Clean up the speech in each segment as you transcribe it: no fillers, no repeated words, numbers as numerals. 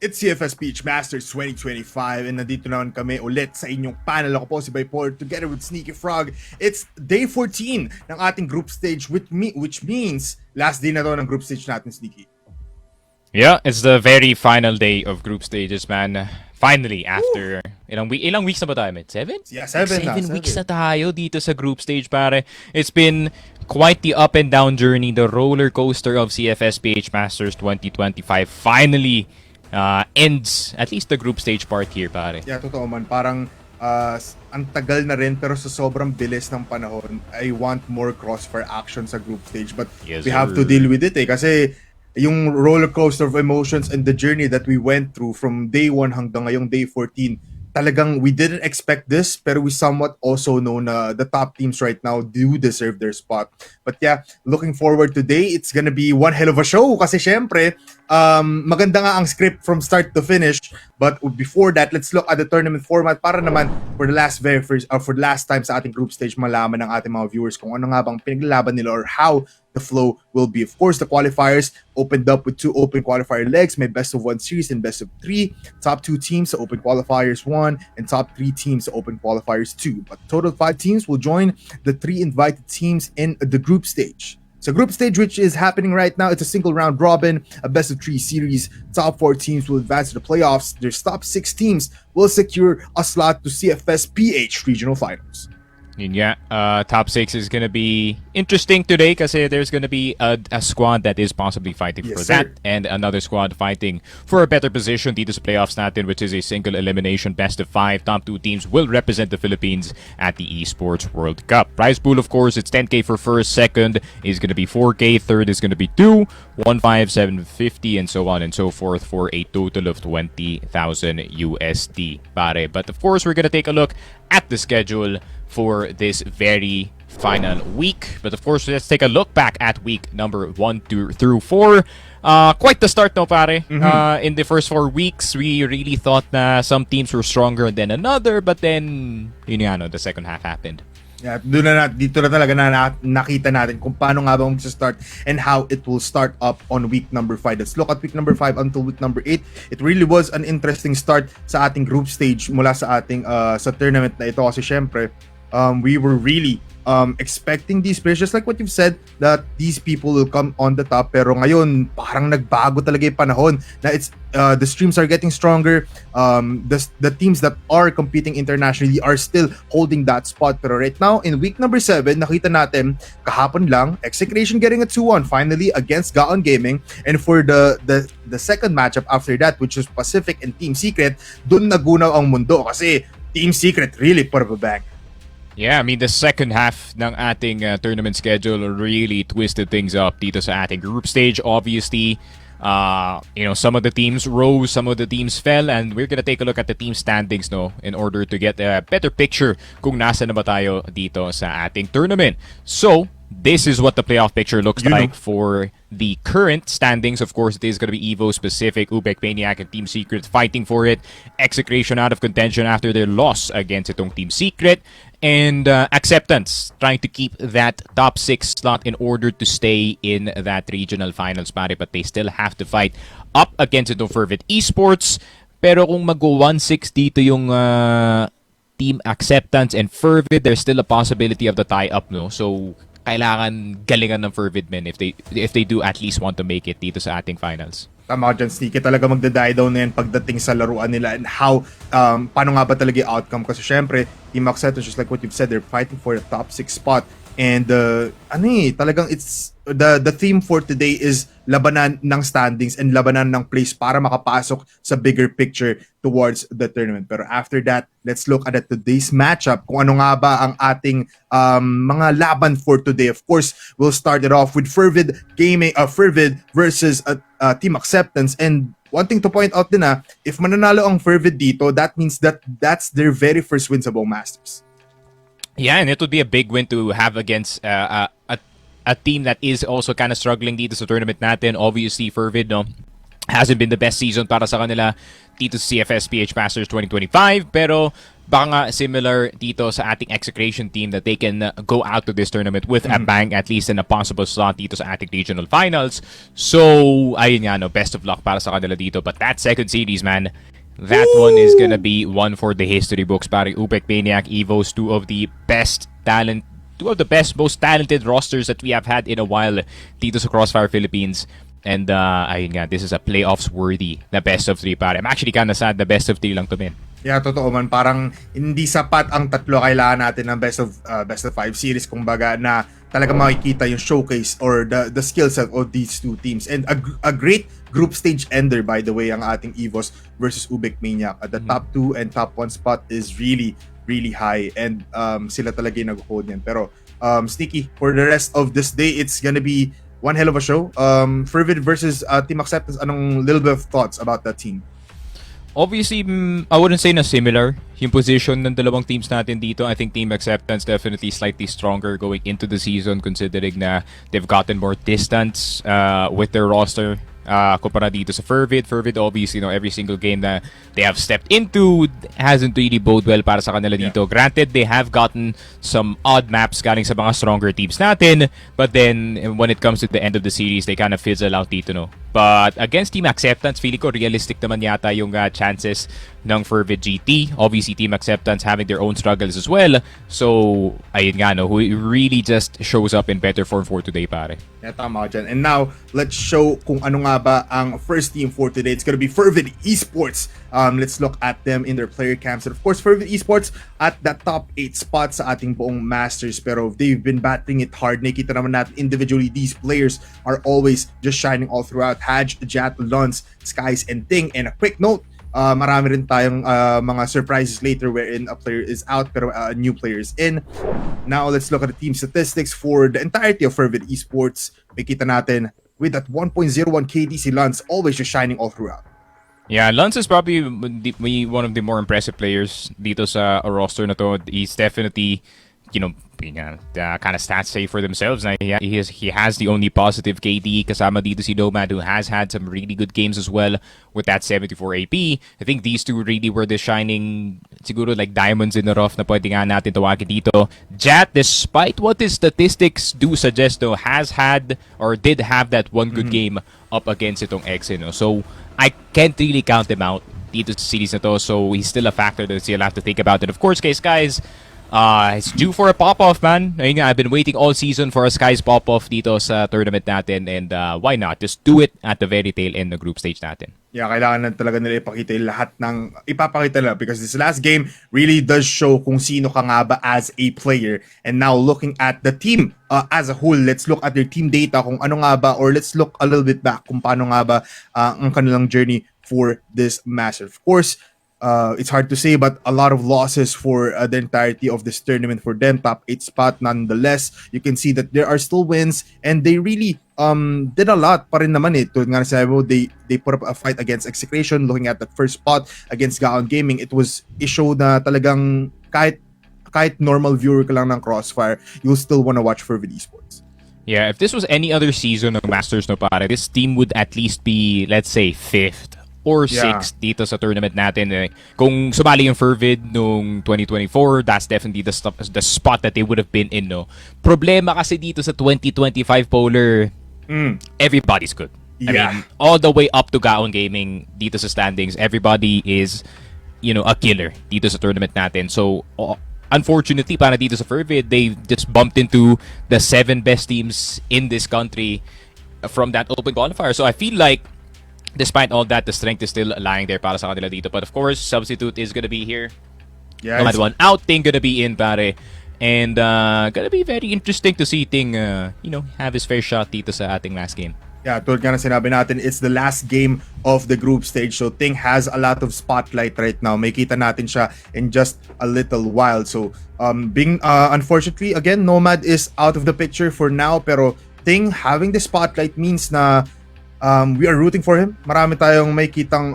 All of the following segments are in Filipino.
It's CFPH Masters 2025 and nandito naman kami ulit sa inyong panel. Ako po si Bayport together with Sneaky Frog. It's day 14 ng ating group stage which means last day na to ng group stage natin, Sneaky. Yeah, it's the very final day of group stages, man. Finally, after ilang weeks na ba tayo, mate? 7? Yeah, 7 na. 7 weeks na tayo dito sa group stage, pare. It's been quite the up and down journey, the roller coaster of CFSPH Masters 2025 finally ends at least the group stage part here, pare. Yeah, totoo man. Parang ang tagal na rin pero sa sobrang bilis ng panahon, I want more crossfire action sa group stage but Yes, we have sir. to deal with it kasi yung roller coaster of emotions and the journey that we went through from day 1 hanggang ngayong day 14, talagang we didn't expect this pero we somewhat also know na the top teams right now do deserve their spot. But yeah, looking forward today, it's gonna be one hell of a show kasi syempre, maganda nga ang script from start to finish. But before that, let's look at the tournament format para naman for the last time sa ating group stage malaman ng ating mga viewers kung ano nga bang pinaglalaban nila or how the flow will be. Of course, the qualifiers opened up with 2 open qualifier legs, may best of 1 series and best of 3. Top 2 teams sa open qualifiers 1 and top 3 teams sa open qualifiers 2. But total 5 teams will join the 3 invited teams in the group stage. So group stage, which is happening right now, it's a single round robin, a best of 3 series. Top 4 teams will advance to the playoffs. Their top 6 teams will secure a slot to CFS PH regional finals. Yun nga, top 6 is gonna be interesting today kasi there's gonna be a squad that is possibly fighting Yes, for sir. that and another squad fighting for a better position dito sa playoffs natin, which is a single elimination best of 5. Top 2 teams will represent the Philippines at the Esports World Cup. Prize pool, of course, it's 10K for first, second is gonna be 4K, third is gonna be 2, 1,500, 750, and so on and so forth for a total of 20,000 USD, pare. But of course, we're gonna take a look at the schedule for this very final week. But of course, let's take a look back at week number 1 through 4. Quite the start, no, pare. In the first 4 weeks, we really thought na some teams were stronger than another, but then, yun nga, no, the second half happened. Yeah, dito na talaga nakita natin kung paano nga ba mag-start and how it will start up on week number 5. Let's look at week number 5 until week number 8. It really was an interesting start sa ating group stage mula sa ating sa tournament na ito kasi syempre we were really expecting these players, just like what you've said, that these people will come on the top. Pero ngayon, parang nagbago talaga yung panahon na it's the streams are getting stronger. The teams that are competing internationally are still holding that spot. Pero right now, in week number 7, nakita natin kahapon lang, Execration getting a 2-1 finally against Gaon Gaming. And for the second matchup after that, which was Pacific and Team Secret, dun nagunaw ang mundo kasi Team Secret really put up a bang. Yeah, I mean, the second half ng ating tournament schedule really twisted things up dito sa ating group stage. Obviously, some of the teams rose, some of the teams fell, and we're gonna take a look at the team standings, no, in order to get a better picture kung nasa na ba tayo dito sa ating tournament. So, this is what the playoff picture looks like for the current standings. Of course, it is going to be Evo, Specific, Ubek, Maniac, and Team Secret fighting for it. Execration out of contention after their loss against itong Team Secret. And Acceptance trying to keep that top 6 slot in order to stay in that regional finals, pare. But they still have to fight up against itong Fervid Esports. Pero kung mag-1-6 dito yung Team Acceptance and Fervid, there's still a possibility of the tie-up, no? So, kailangan galingan ng Fervid men if they do at least want to make it dito sa ating finals. Tama ka dyan, Sneaky. Talaga magda-die down na yan pagdating sa laruan nila and how, paano nga ba talaga yung outcome. Kasi syempre, Team Acceptance, just like what you've said, they're fighting for the top 6 spot. And, talagang it's, the theme for today is labanan ng standings and labanan ng place para makapasok sa bigger picture towards the tournament. Pero after that, let's look at today's matchup. Kung ano nga ba ang ating mga laban for today. Of course, we'll start it off with Fervid versus Team Acceptance. And one thing to point out din if mananalo ang Fervid dito, that means that's their very first win sa Bow Masters. Yeah, and it would be a big win to have against a team that is also kind of struggling dito sa tournament natin. Obviously, Fervid, no? Hasn't been the best season para sa kanila dito sa CFSPH Masters 2025, pero baka nga similar dito sa ating execration team that they can go out to this tournament with a bang, at least in a possible slot dito sa ating regional finals. So, ayun nga, no, best of luck para sa kanila dito. But that second series, man, that one is gonna be one for the history books. Pare, Ubek Maniac, Evos, two of the best, most talented rosters that we have had in a while dito sa Crossfire Philippines. And ayun nga, this is a playoffs worthy na best of 3, pare. I'm actually kinda sad na best of 3 lang to, man. Yeah, totoo man. Parang hindi sapat ang tatlo. Kailangan natin ng best of 5 series, kumbaga, na talaga makikita yung showcase or the skill set of these two teams. And a great group stage ender, by the way, ang ating Evos versus Ubek Maniac. The top 2 and top 1 spot is really, really high. And sila talaga yung nag-hold yan. Pero Sneaky, for the rest of this day, it's gonna be one hell of a show. Fervid versus Team Acceptance. Anong little bit of thoughts about that team? Obviously, I wouldn't say na similar yung position ng dalawang teams natin dito. I think Team Acceptance definitely slightly stronger going into the season, considering na they've gotten more distance with their roster kumpara dito sa Fervid. Fervid, obviously, every single game na they have stepped into hasn't really bode well para sa kanila dito. Granted, they have gotten some odd maps galing sa mga stronger teams natin, but then when it comes to the end of the series, they kind of fizzle out dito, no? But against Team Acceptance, feeling ko realistic naman yata yung chances ng Fervid GT. Obviously, Team Acceptance having their own struggles as well. So, ayun nga, no, who really just shows up in better form for today, pare. Yeah, tama ka dyan. And now, let's show kung ano nga ba ang first team for today. It's gonna be Fervid Esports. Let's look at them in their player camps. And of course, Fervid Esports at the top 8 spot sa ating buong Masters. Pero they've been battling it hard. Nakita naman natin individually, these players are always just shining all throughout. Haj, Jat, Lons, Skies, and Ting. And a quick note, marami rin tayong mga surprises later wherein a player is out pero a new player is in. Now, let's look at the team statistics for the entirety of Fervid Esports. Makita natin with that 1.01 KD si Lons, always just shining all throughout. Yeah, Lance is probably one of the more impressive players dito sa roster na to. He's definitely, the kind of stats say for themselves. Na he has the only positive KD kasama dito si Nomad, who has had some really good games as well with that 74 AP. I think these two really were the shining, siguro like diamonds in the rough na pwede nga natin tawagin dito. Jat, despite what his statistics do suggest though, has had or did have that one good game up against itong X, So I can't really count him out dito sa series na to. So he's still a factor that you'll have to think about. And of course, guys, it's due for a pop-off, man. Ayun nga, I've been waiting all season for a Skies pop-off dito sa tournament natin. And why not? Just do it at the very tail end ng group stage natin. Yeah, kailangan na talaga nila ipakita yung lahat ng ipapakita nila, because this last game really does show kung sino ka nga ba as a player. And now looking at the team as a whole, let's look at their team data kung ano nga ba, or let's look a little bit back kung paano nga ba ang kanilang journey for this Master. Of course, it's hard to say, but a lot of losses for the entirety of this tournament for them. Top 8 spot nonetheless. You can see that there are still wins, and they really did a lot pa rin naman eh. Tulad nga sabi mo, they put up a fight against Execration. Looking at that first spot against Gaon Gaming, it was a show na talagang kahit normal viewer ka lang ng Crossfire, you'll still wanna watch Fervid Esports. Yeah, if this was any other season of Masters, no pare, this team would at least be, let's say, 5th or 6th dito sa tournament natin. Kung sumali yung Fervid nung 2024, that's definitely the spot that they would have been in, no? Problema kasi dito sa 2025 Polar, everybody's good. I mean, all the way up to Gaon Gaming dito sa standings, everybody is, a killer dito sa tournament natin. So, unfortunately, para dito sa Fervid, they just bumped into the 7 best teams in this country from that open qualifier. So I feel like, despite all that, the strength is still lying there para sa kanila dito. But of course, Substitute is gonna be here. Yeah, no matter one out, Ting gonna be in, pare. And gonna be very interesting to see Ting, have his fair shot dito sa ating last game. Yeah, tulad nga na sinabi natin, it's the last game of the group stage. So Ting has a lot of spotlight right now. May kita natin siya in just a little while. So unfortunately, again, Nomad is out of the picture for now. Pero Ting having the spotlight means na we are rooting for him. Marami tayong may kitang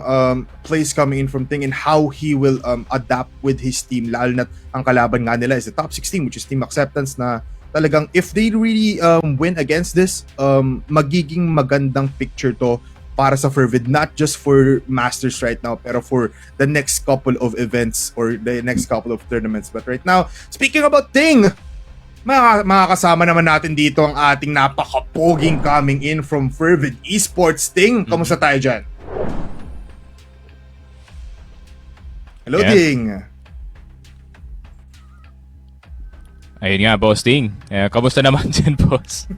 plays coming in from Ting and how he will adapt with his team. Lalo na ang kalaban nga nila is the top 16, which is Team Acceptance, na talagang if they really win against this, magiging magandang picture to para sa Fervid, not just for Masters right now, pero for the next couple of events or the next couple of tournaments. But right now, speaking about Ting, makakasama naman natin dito ang ating napakapoging coming in from Fervid Esports. Ting, kamusta tayo dyan? Hello, Yeah. Ting. Ayun nga, boss Ting. Kamusta naman dyan, boss?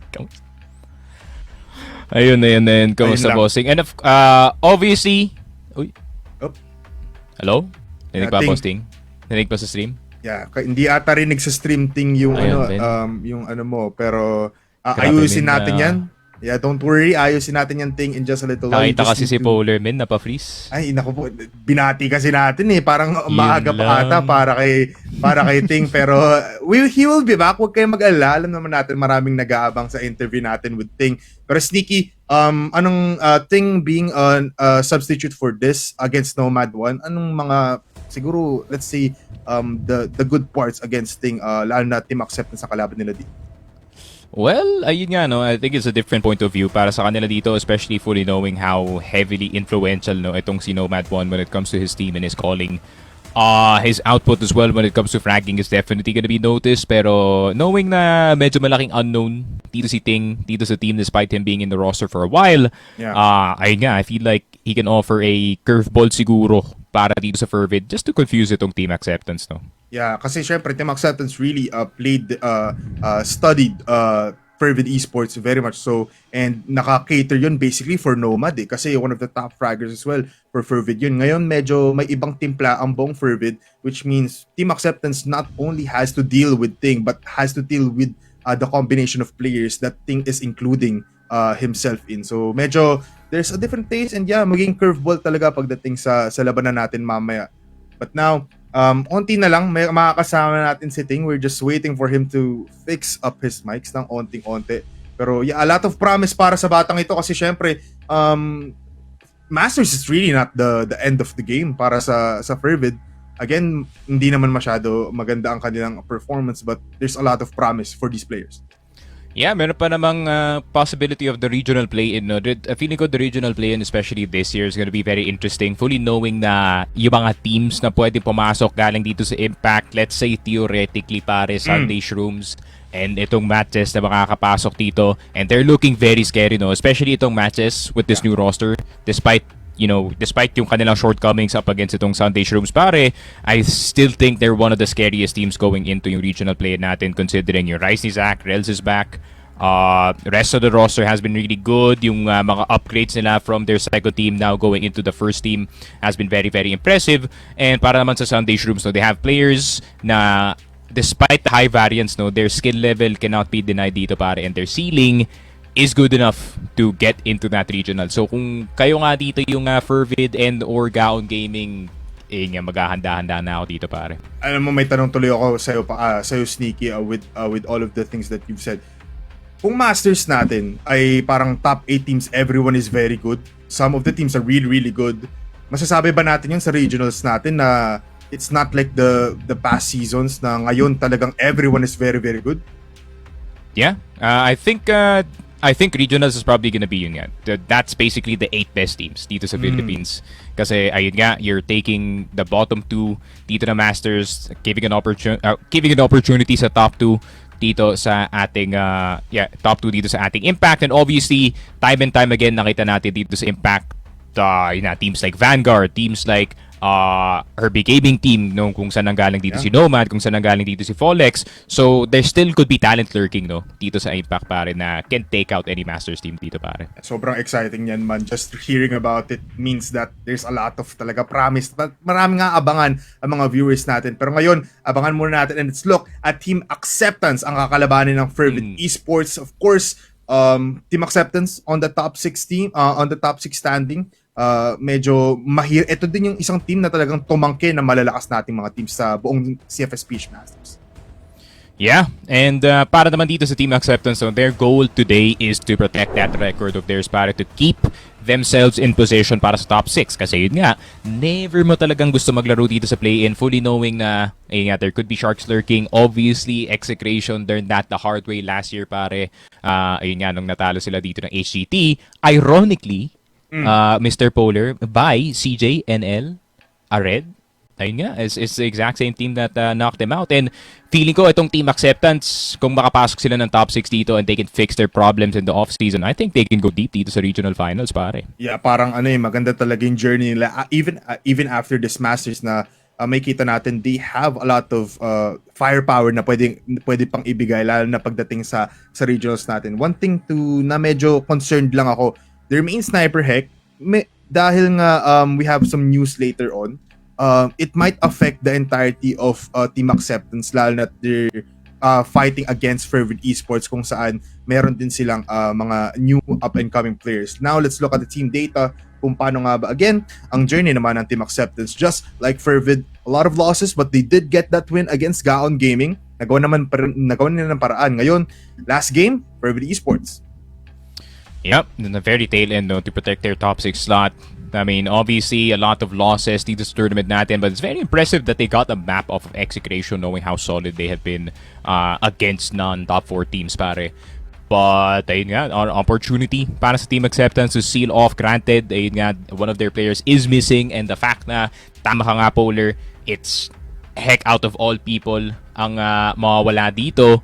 Ayun. Kamusta, Ayun lang. bossing? And obviously... Uy. Op. Hello? Narinig ba, Ting. boss Ting? Narinig ba sa stream? Yeah, hindi ata rinig sa stream Ting yung Ayun, yung mo, pero Grabe, ayusin min, natin 'yan. Yeah, don't worry, ayusin natin yan Ting in just a little while. Nakita Just kasi si need to- Polar Min, napa-freeze. Ay, naku po, binati kasi natin parang Yun maaga pa ata lang. para kay Ting, pero he will be back. Huwag kayong mag-alala. Alam naman natin maraming nag-aabang sa interview natin with Ting. Pero Sneaky, anong Ting being a substitute for this against Nomad 1, anong mga siguro let's say the good parts against Ting, lalo na team acceptance sa kalaban nila dito? Well, ayun nga, no? I think it's a different point of view para sa kanila dito, especially fully knowing how heavily influential, no, itong si Nomad 1 when it comes to his team and his calling. His output as well when it comes to fragging is definitely gonna be noticed, pero knowing na medyo malaking unknown dito si Ting, dito sa team despite him being in the roster for a while, Yeah. ayun nga, I feel like he can offer a curveball siguro para dito sa Fervid just to confuse itong team acceptance, no? Yeah, kasi syempre Team Acceptance really studied Fervid Esports very much so, and naka-cater yun basically for Nomad kasi one of the top fraggers as well for Fervid yun. Ngayon medyo may ibang timpla ang buong Fervid, which means Team Acceptance not only has to deal with Ting but has to deal with the combination of players that Ting is including himself in. So medyo there's a different taste, and yeah, maging curveball talaga pagdating sa labanan natin mamaya. But now, onti na lang, may makakasama natin si Ting. We're just waiting for him to fix up his mics ng onting-onti. Pero yeah, a lot of promise para sa batang ito kasi syempre, Masters is really not the end of the game para sa Fervid. Again, hindi naman masyado maganda ang kanilang performance, but there's a lot of promise for these players. Yeah, meron pa namang possibility of the regional play-in. No? Feeling ko the regional play-in, especially this year, is gonna be very interesting. Fully knowing na yung mga teams na pwede pumasok galing dito sa Impact, let's say theoretically pare, Sunday Shrooms, and itong matches na makakapasok dito. And they're looking very scary, no? Especially itong matches with this new roster. Despite yung kanilang shortcomings up against itong Sunday Shrooms, pare, I still think they're one of the scariest teams going into yung regional play natin, considering yung Rise ni Zach, Rels is back. Rest of the roster has been really good. Yung mga upgrades nila from their second team now going into the first team has been very, very impressive. And para naman sa Sunday Shrooms, no, they have players na despite the high variance, no, their skill level cannot be denied dito, pare, and their ceiling is good enough to get into that regional. So kung kayo nga dito yung Fervid and or Gaon Gaming, nga maghahanda-handa na ako dito, pare. Alam mo, may tanong tuloy ako sa'yo Sneaky, with all of the things that you've said. Kung Masters natin ay parang top 8 teams, everyone is very good. Some of the teams are really, really good. Masasabi ba natin yun sa regionals natin na it's not like the past seasons na ngayon talagang everyone is very, very good? Yeah, I think regionals is probably gonna be yun nga. That's basically the 8 best teams dito sa Philippines. Kasi ayun nga, you're taking the bottom 2 dito na Masters, giving an opportunity sa top 2 dito sa ating top 2 dito sa ating Impact. And obviously, time and time again nakita natin dito sa Impact teams like Vanguard, teams like Herbie Gaming team, no, kung saan nanggaling dito si Nomad, kung saan nanggaling dito si Folex. So there still could be talent lurking, no, dito sa Impact, pare, na can take out any Masters team dito, pare. Sobrang exciting yan, man. Just hearing about it means that there's a lot of talaga promise. Marami nga abangan ang mga viewers natin. Pero ngayon, abangan muna natin, and let's look at Team Acceptance ang kakalabanin ng Fervid Esports. Of course, Team Acceptance on the top 6 team, on the top 6 standing. Medyo ito din yung isang team na talagang tumangke na malalakas nating mga teams sa buong CFPH Masters. Yeah, and para naman dito sa Team Acceptance, so their goal today is to protect that record of theirs, para to keep themselves in position para sa top 6. Kasi yun nga, never mo talagang gusto maglaro dito sa play-in, fully knowing na there could be sharks lurking. Obviously, Execration learned that the hard way last year, pare. Ayun nga, nung natalo sila dito ng HGT. Ironically, Mr. Polar by CJ, NL, Ared. Ayun nga, it's the exact same team that knocked them out. And feeling ko itong team acceptance, kung makapasok sila ng top 6 dito and they can fix their problems in the off-season, I think they can go deep dito sa regional finals, pare. Yeah, parang maganda talaga yung journey nila. Even after this Masters na may kita natin, they have a lot of firepower na pwede pang ibigay, lalo na pagdating sa regionals natin. One thing na medyo concerned lang ako, their main sniper Heck, dahil nga we have some news later on, it might affect the entirety of team acceptance, lalo na they're fighting against Fervid Esports, kung saan meron din silang mga new up-and-coming players. Now, let's look at the team data kung paano nga ba. Again, ang journey naman ng team acceptance, just like Fervid, a lot of losses, but they did get that win against Gaon Gaming. Nagawa nila ng paraan. Ngayon, last game, Fervid Esports. Yep, in the very tail end, no, to protect their top 6 slot. I mean, obviously, a lot of losses dito sa tournament natin, but it's very impressive that they got a map of execution, knowing how solid they have been against non-top 4 teams, pare. But, ayun nga, an opportunity para sa team acceptance to seal off. Granted, ayun nga, one of their players is missing, and the fact na, tama ka nga, Polar, it's heck out of all people ang mawawala dito.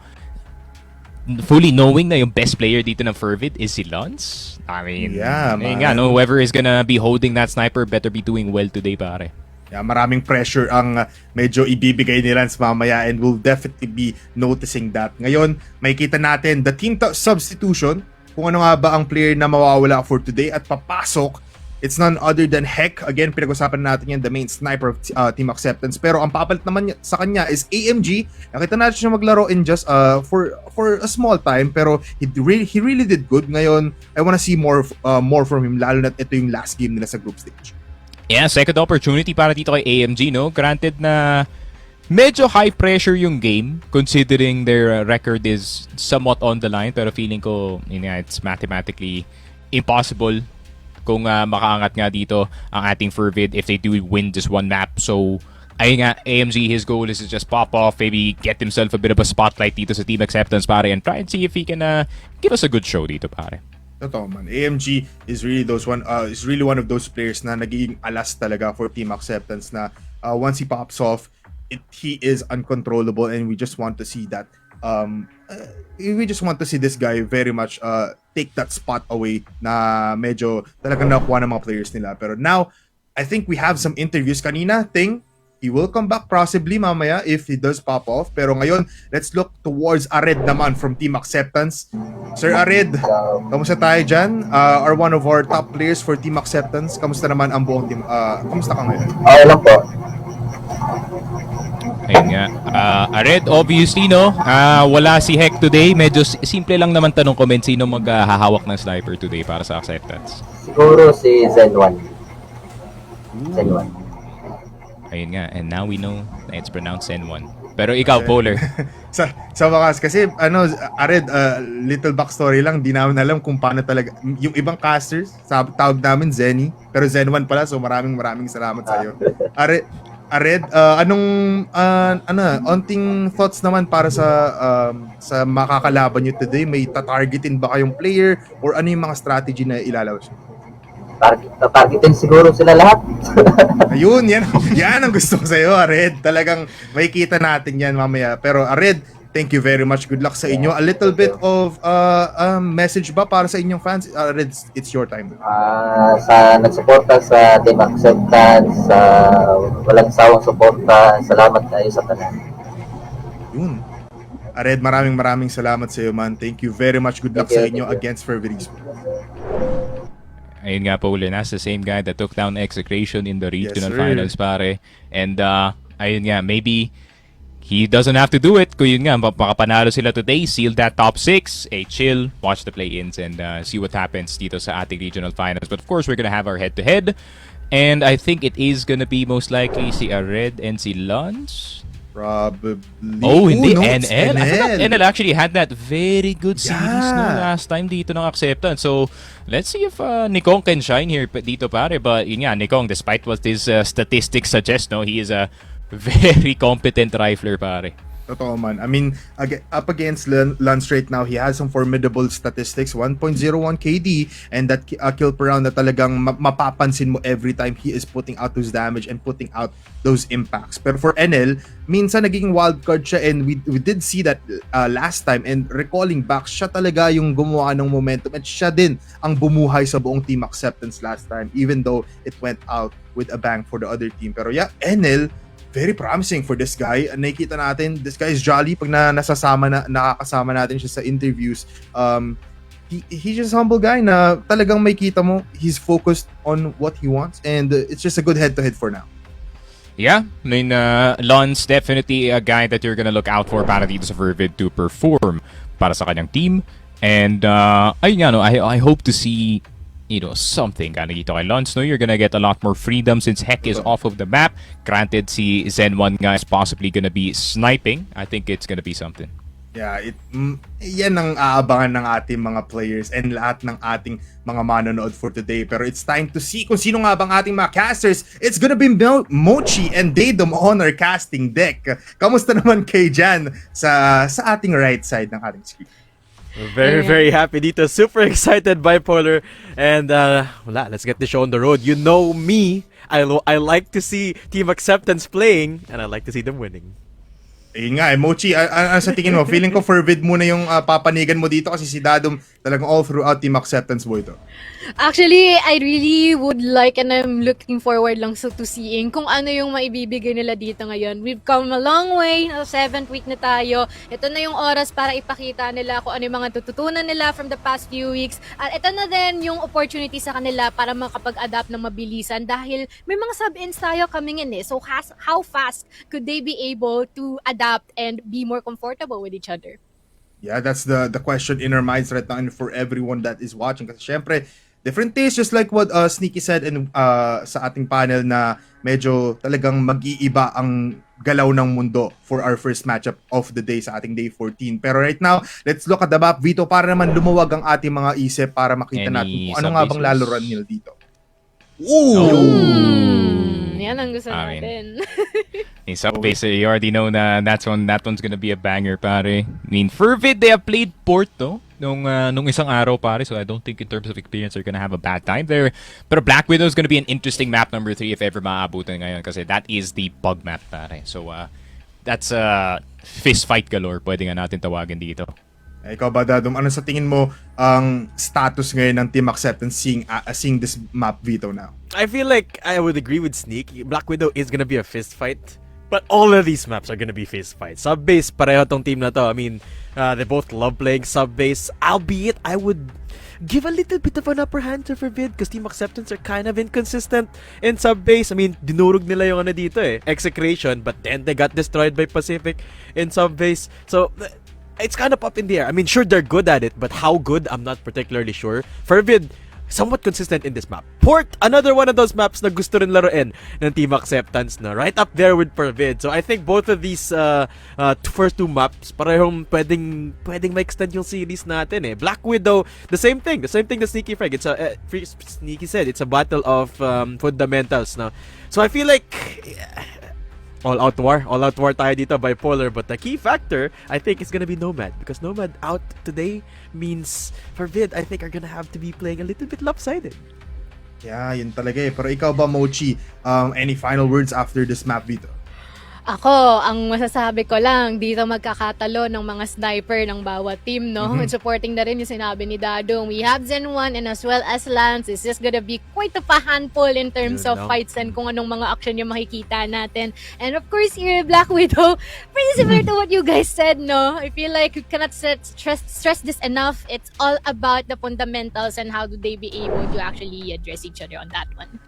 Fully knowing na yung best player dito ng Fervid is si Lance. I mean, yeah, man. Nga, no, whoever is gonna be holding that sniper better be doing well today, pare. Yeah, maraming pressure ang medyo ibibigay ni Lance mamaya, and we'll definitely be noticing that. Ngayon, may kita natin the team substitution, kung ano nga ba ang player na mawawala for today at papasok. It's none other than Heck. Again, pinag-usapan natin yan, the main sniper of team acceptance. Pero ang papalit naman sa kanya is AMG. Nakita natin siya maglaro in just for a small time, pero he really did good. Ngayon, I wanna see more from him, lalo na ito yung last game nila sa group stage. Yeah, second opportunity para dito kay AMG, no? Granted na medyo high pressure yung game considering their record is somewhat on the line, pero feeling ko it's mathematically impossible kung makaangat nga dito ang ating Fervid if they do win just one map. So, ayun nga, AMG, his goal is to just pop off, maybe get himself a bit of a spotlight dito sa team acceptance, pare, and try and see if he can give us a good show dito, pare. Totoo man. AMG is really one of those players na nagiging alas talaga for team acceptance, na once he pops off, he is uncontrollable, and we just want to see that this guy very much take that spot away na medyo talagang nakuha ng mga players nila. Pero now, I think we have some interviews kanina. He will come back possibly mamaya if he does pop off. Pero ngayon, let's look towards Ared naman from Team Acceptance. Sir Ared, kamusta tayo dyan? Are one of our top players for Team Acceptance. Kamusta naman ang buong team? Kamusta ka ngayon? Okay lang po. Ayun nga. Ared, obviously, no? Wala si Heck today. Medyo simple lang naman tanong ko, sino maghahawak ng sniper today para sa Acceptance? Siguro si Zen1. Zen1. Ayun nga. And now we know na it's pronounced N1. Pero ikaw, Polar. sa wakas, kasi Ared, little backstory lang, di namin alam kung paano talaga. Yung ibang casters, tawag namin Zenny, pero Zen1 pala, so maraming salamat sa iyo. Ared, onting thoughts naman para sa makakalaban nyo today? May tatargetin ba kayong player, or ano yung mga strategy na ilalabas? Targetin siguro sila lahat. Ayun, yan ang gusto ko sa iyo, Ared. Talagang may kita natin yan mamaya. Pero Ared, thank you very much. Good luck sa inyo. A little bit of message ba para sa inyong fans? Ared, it's your time. Sa nagsuporta sa Team Acceptance, walang sawang suporta, salamat kayo sa tanan. Yun. Ared, maraming salamat sa iyo, man. Thank you very much. Good luck sa inyo against Fervid. Ayun nga, Polar, that's the same guy that took down Execration in the regional Yes, finals, pare. And ayun nga, maybe he doesn't have to do it. Kung yun nga, makapanalo sila today, seal that top 6, chill, watch the play-ins, and see what happens dito sa ating regional finals. But of course, we're gonna have our head-to-head. And I think it is gonna be most likely si Ared and si Lance. Probably. Oh, hindi. No, NL. I forgot NL actually had that very good series no last time dito ng Acceptance. So, let's see if Nikong can shine here dito, pare. But yun nga, Nikong, despite what his statistics suggest, no, he is a very competent rifler, pare. Totoo man. I mean, up against Lance right now, he has some formidable statistics, 1.01 KD, and that kill per round na talagang mapapansin mo every time he is putting out those damage and putting out those impacts. Pero for NL, minsan naging wildcard siya, and we did see that last time, and recalling back, siya talaga yung gumawa ng momentum, and siya din ang bumuhay sa buong team acceptance last time, even though it went out with a bang for the other team. Pero yeah, NL, very promising for this guy. Nakikita natin, this guy is jolly pag nakakasama natin siya sa interviews. He's just a humble guy na talagang may kita mo, he's focused on what he wants, and it's just a good head-to-head for now. Yeah, I mean, Lons definitely a guy that you're gonna look out for para dito sa Fervid to perform para sa kanyang team. And ayun nga, no, I hope to see something kind dito kay Lons, no? You're gonna get a lot more freedom since Heck is off of the map. Granted, si Zen 1 nga is possibly gonna be sniping. I think it's gonna be something. Yeah, yan ang aabangan ng ating mga players and lahat ng ating mga manonood for today. Pero it's time to see kung sino nga bang ating mga casters. It's gonna be Mochi and Daedom on our casting deck. Kamusta naman kay Jan sa ating right side ng ating screen? Very happy dito. Super excited, Bipolar. And let's get the show on the road. You know me. I like to see Team Acceptance playing, and I like to see them winning. Ayun nga, Mochi, sa tingin mo? Feeling ko Fervid muna yung papanigan mo dito kasi si Dadum talagang all throughout Team Acceptance boy to. Actually, I really would like and I'm looking forward lang to seeing kung ano yung maibibigay nila dito ngayon. We've come a long way. 7th week na tayo. Ito na yung oras para ipakita nila kung ano yung mga tututunan nila from the past few weeks. At ito na din yung opportunity sa kanila para makapag-adapt ng mabilisan dahil may mga sub-ins tayo coming in eh. So how fast could they be able to adapt and be more comfortable with each other? Yeah, that's the question in our minds right now and for everyone that is watching. Kasi syempre, different tastes, just like what Sneaky said in, sa ating panel na medyo talagang mag-iiba ang galaw ng mundo for our first matchup of the day sa ating day 14. Pero right now, let's look at the map, Vito, para naman lumuwag ang ating mga isip para makita natin kung ano nga bang lalaroan nila dito. Yan ang gusto natin. In Subbase, you already know na that one's gonna be a banger, pare. I mean, Fervid, they have played Port, no? Nung isang araw, pare. So I don't think in terms of experience, they're gonna have a bad time there. Pero Black Widow is gonna be an interesting map number 3 if ever maabutan ngayon kasi that is the bug map, pare. So that's fist fight galore, pwede nga natin tawagin dito. Ikaw ba, Dadum, ano sa tingin mo ang status ngayon ng Team Acceptance seeing this map, Vito, now? I feel like I would agree with Sneak. Black Widow is gonna be a fist fight. But all of these maps are gonna be fist fights. Sub-base, pareho tong team na to. I mean, they both love playing sub-base. Albeit, I would give a little bit of an upper hand to Fervid because Team Acceptance are kind of inconsistent in sub-base. I mean, dinurog nila yung ano dito eh, Execration, but then they got destroyed by Pacific in sub-base. So, it's kind of up in the air. I mean, sure, they're good at it, but how good, I'm not particularly sure. Fervid, somewhat consistent in this map. Port, another one of those maps na gusto rin laruin ng Team Acceptance na right up there with Fervid. So I think both of these first two maps parehong pwedeng ma-extend yung series natin eh. Black Widow, the same thing that Sneaky Frag. It's Sneaky said, it's a battle of fundamentals now. So I feel like all out war tayo dito, Bipolar, but the key factor I think is gonna be Nomad because Nomad out today means Fervid I think are gonna have to be playing a little bit lopsided. Yeah, yun talaga eh. Pero ikaw ba, Mochi, any final words after this map, Vito? Ako, ang masasabi ko lang, dito magkakatalo ng mga sniper ng bawat team, no? And supporting na rin yung sinabi ni Dadong. We have Zen 1 and as well as Lance. It's just gonna be quite a handful in terms of fights and kung anong mga action yung makikita natin. And of course, here, Black Widow, pretty similar to what you guys said, no? I feel like we cannot stress this enough. It's all about the fundamentals and how do they be able to actually address each other on that one.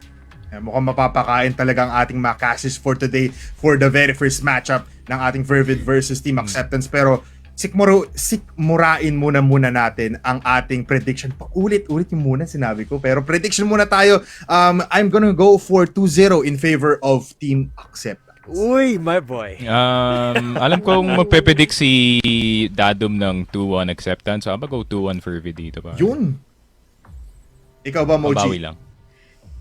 Mukhang mapapakain talaga ang ating mga cases for today for the very first matchup ng ating Fervid versus Team Acceptance. Pero sikmurain muna natin ang ating prediction. Paulit-ulit yung muna sinabi ko. Pero prediction muna tayo. I'm gonna go for 2-0 in favor of Team Acceptance. Uy, my boy. Alam kong magpe-predict si Dadum ng 2-1 Acceptance. So, I'm go 2-1 Fervid dito pa. Yun. Ikaw ba, Mochi? Mabawi lang.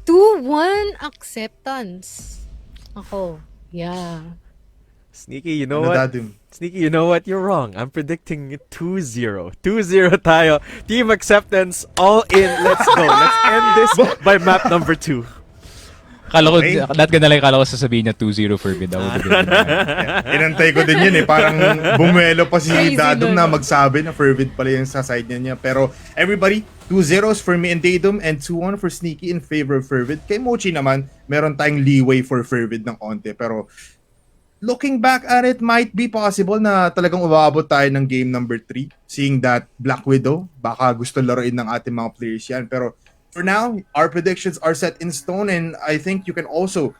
2-1 Acceptance. Ako, yeah. Sneaky, you know Ano, what? Dadum? Sneaky, you know what? You're wrong. I'm predicting 2-0. 2-0 tayo. Team acceptance, all in. Let's go. Let's end this by map number 2. Kala ko, Okay. lahat ka nalang kala ko sasabihin niya 2-0 Fervid. Inantay ko din yun eh. Parang bumuelo pa si Crazy Dadum nun. na magsabi na Fervid pala yung sa side niya. Pero everybody, 2-0s for me and Dadum and 2-1 for Sneaky in favor of Fervid. Kay Mochi naman, meron tayong leeway for Fervid ng onte. Pero looking back at it, might be possible na talagang umabot tayo ng game number 3. Seeing that Black Widow, baka gusto laruin ng ating mga players yan. Pero for now, our predictions are set in stone and I think you can also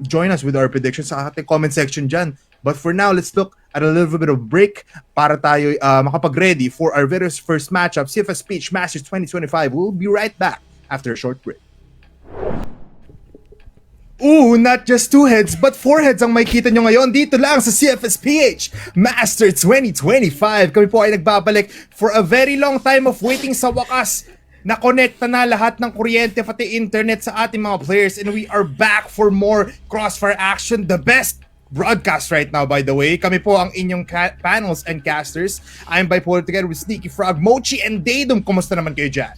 join us with our predictions sa ating comment section dyan. But for now, let's look at a little bit of break para tayo makapag-ready for our very first matchup, CFPH Masters 2025. We'll be right back after a short break. Ooh, not just 2 heads, but 4 heads ang makikita nyo ngayon dito lang sa CFPH Master 2025. Kami po ay nagbabalik for a very long time of waiting sa wakas. Nakonekta na lahat ng kuryente pati internet sa ating mga players and we are back for more Crossfire action. The best broadcast right now, by the way. Kami po ang inyong panels and casters. I'm bipolar together with Sneaky Frog, Mochi, and Dadum. Kumusta naman kayo dyan?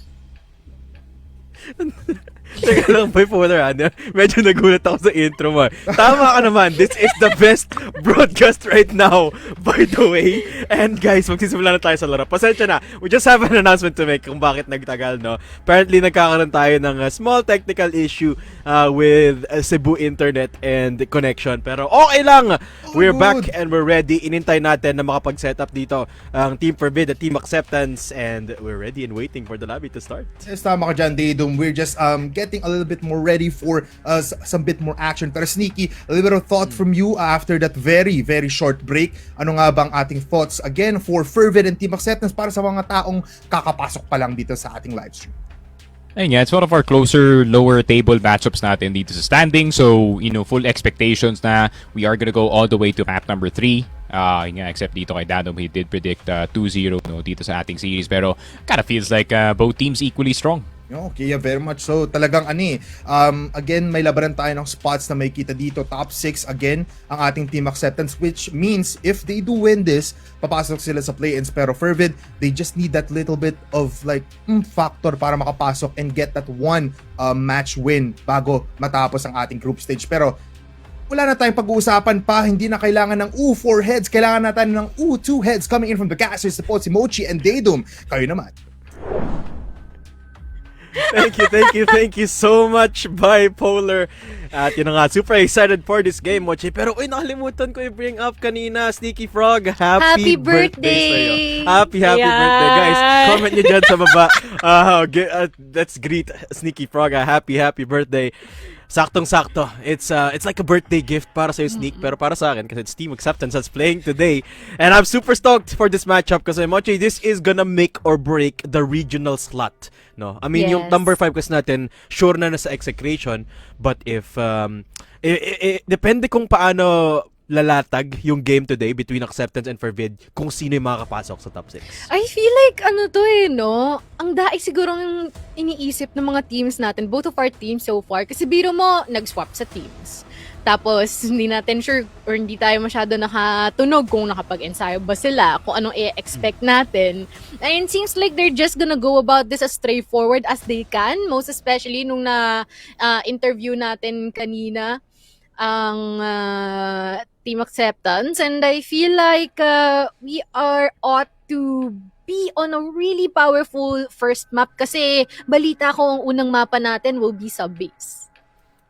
Teka lang, bipolar, medyo nagulat ako sa intro mo. Tama ka naman, this is the best broadcast right now, by the way. And guys, magsisimula na tayo sa laro. Pasensya na, we just have an announcement to make kung bakit nagtagal, no? Apparently, nagkakaroon tayo ng small technical issue with Cebu internet and connection. Pero okay lang, we're back and we're ready. Inintay natin na makapag-set up dito ang Team Fervid, the Team Acceptance, and we're ready and waiting for the lobby to start. Yes, tama ka dyan, Dadum. We're just getting a little bit more ready for some bit more action. Pero Sneaky, a little bit of thought from you after that very, very short break. Ano nga bang ating thoughts again for Fervid and Team Acceptance para sa mga taong kakapasok pa lang dito sa ating live stream? Ayun nga, it's one of our closer lower table matchups natin dito sa standing. So, full expectations na we are gonna go all the way to map number 3. Yun nga, except dito kay Dadum, he did predict 2-0 dito sa ating series. Pero kind of feels like both teams equally strong. Okay, yeah, very much so. Talagang again, may labanan tayo ng spots na may kita dito. Top 6 again ang ating Team Acceptance, which means if they do win this, papasok sila sa play-ins. Pero Fervid, they just need that little bit of factor para makapasok and get that one match win bago matapos ang ating group stage. Pero wala na tayong pag-uusapan pa. Hindi na kailangan ng 4 heads. Kailangan natin ng 2 heads coming in from the casters. Support si Mochi and Dadum. Kayo naman. Thank you so much, Bipolar. At yun na nga, super excited for this game, Mochi. Pero nakalimutan ko i-bring up kanina, Sneaky Frog. Happy birthday sa'yo. Happy birthday, guys. Comment nyo dyan sa baba. Let's greet Sneaky Frog. Happy birthday. Saktong-sakto. It's like a birthday gift para sa Sneak, pero para sa akin kasi it's Team Acceptance that's playing today. And I'm super stoked for this matchup kasi Mochi, this is gonna make or break the regional slot. No, I mean yung number 5 kasi natin sure na nasa execration, but if depende kung paano lalatag yung game today between Acceptance and Fervid kung sino yung makakapasok sa top 6. I feel like no? Ang daig siguro yung iniisip ng mga teams natin, both of our teams so far. Kasi biro mo, nag-swap sa teams. Tapos, hindi natin sure or hindi tayo masyado nakatunog kung nakapag-ensayo ba sila, kung anong i-expect natin. And it seems like they're just gonna go about this as straightforward as they can. Most especially nung interview natin kanina ang Team Acceptance. And I feel like we ought to be on a really powerful first map kasi balita ko ang unang mapa natin will be sub-base.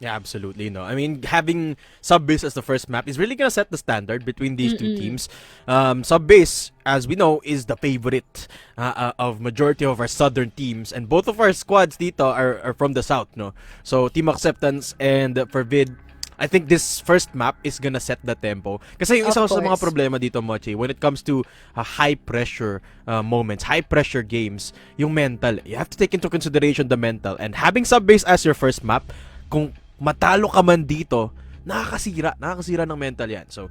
Yeah, absolutely. No, I mean, having Sub-Base as the first map is really gonna set the standard between these two teams. Sub-Base, as we know, is the favorite of majority of our southern teams, and both of our squads dito are from the south. No, so Team Acceptance and Fervid, I think this first map is gonna set the tempo. Kasi yung isa sa mga problema dito, Mochi, when it comes to high pressure moments, high pressure games, yung mental, you have to take into consideration the mental. And having Sub-Base as your first map, kung matalo ka man dito, nakakasira ng mental yan. So,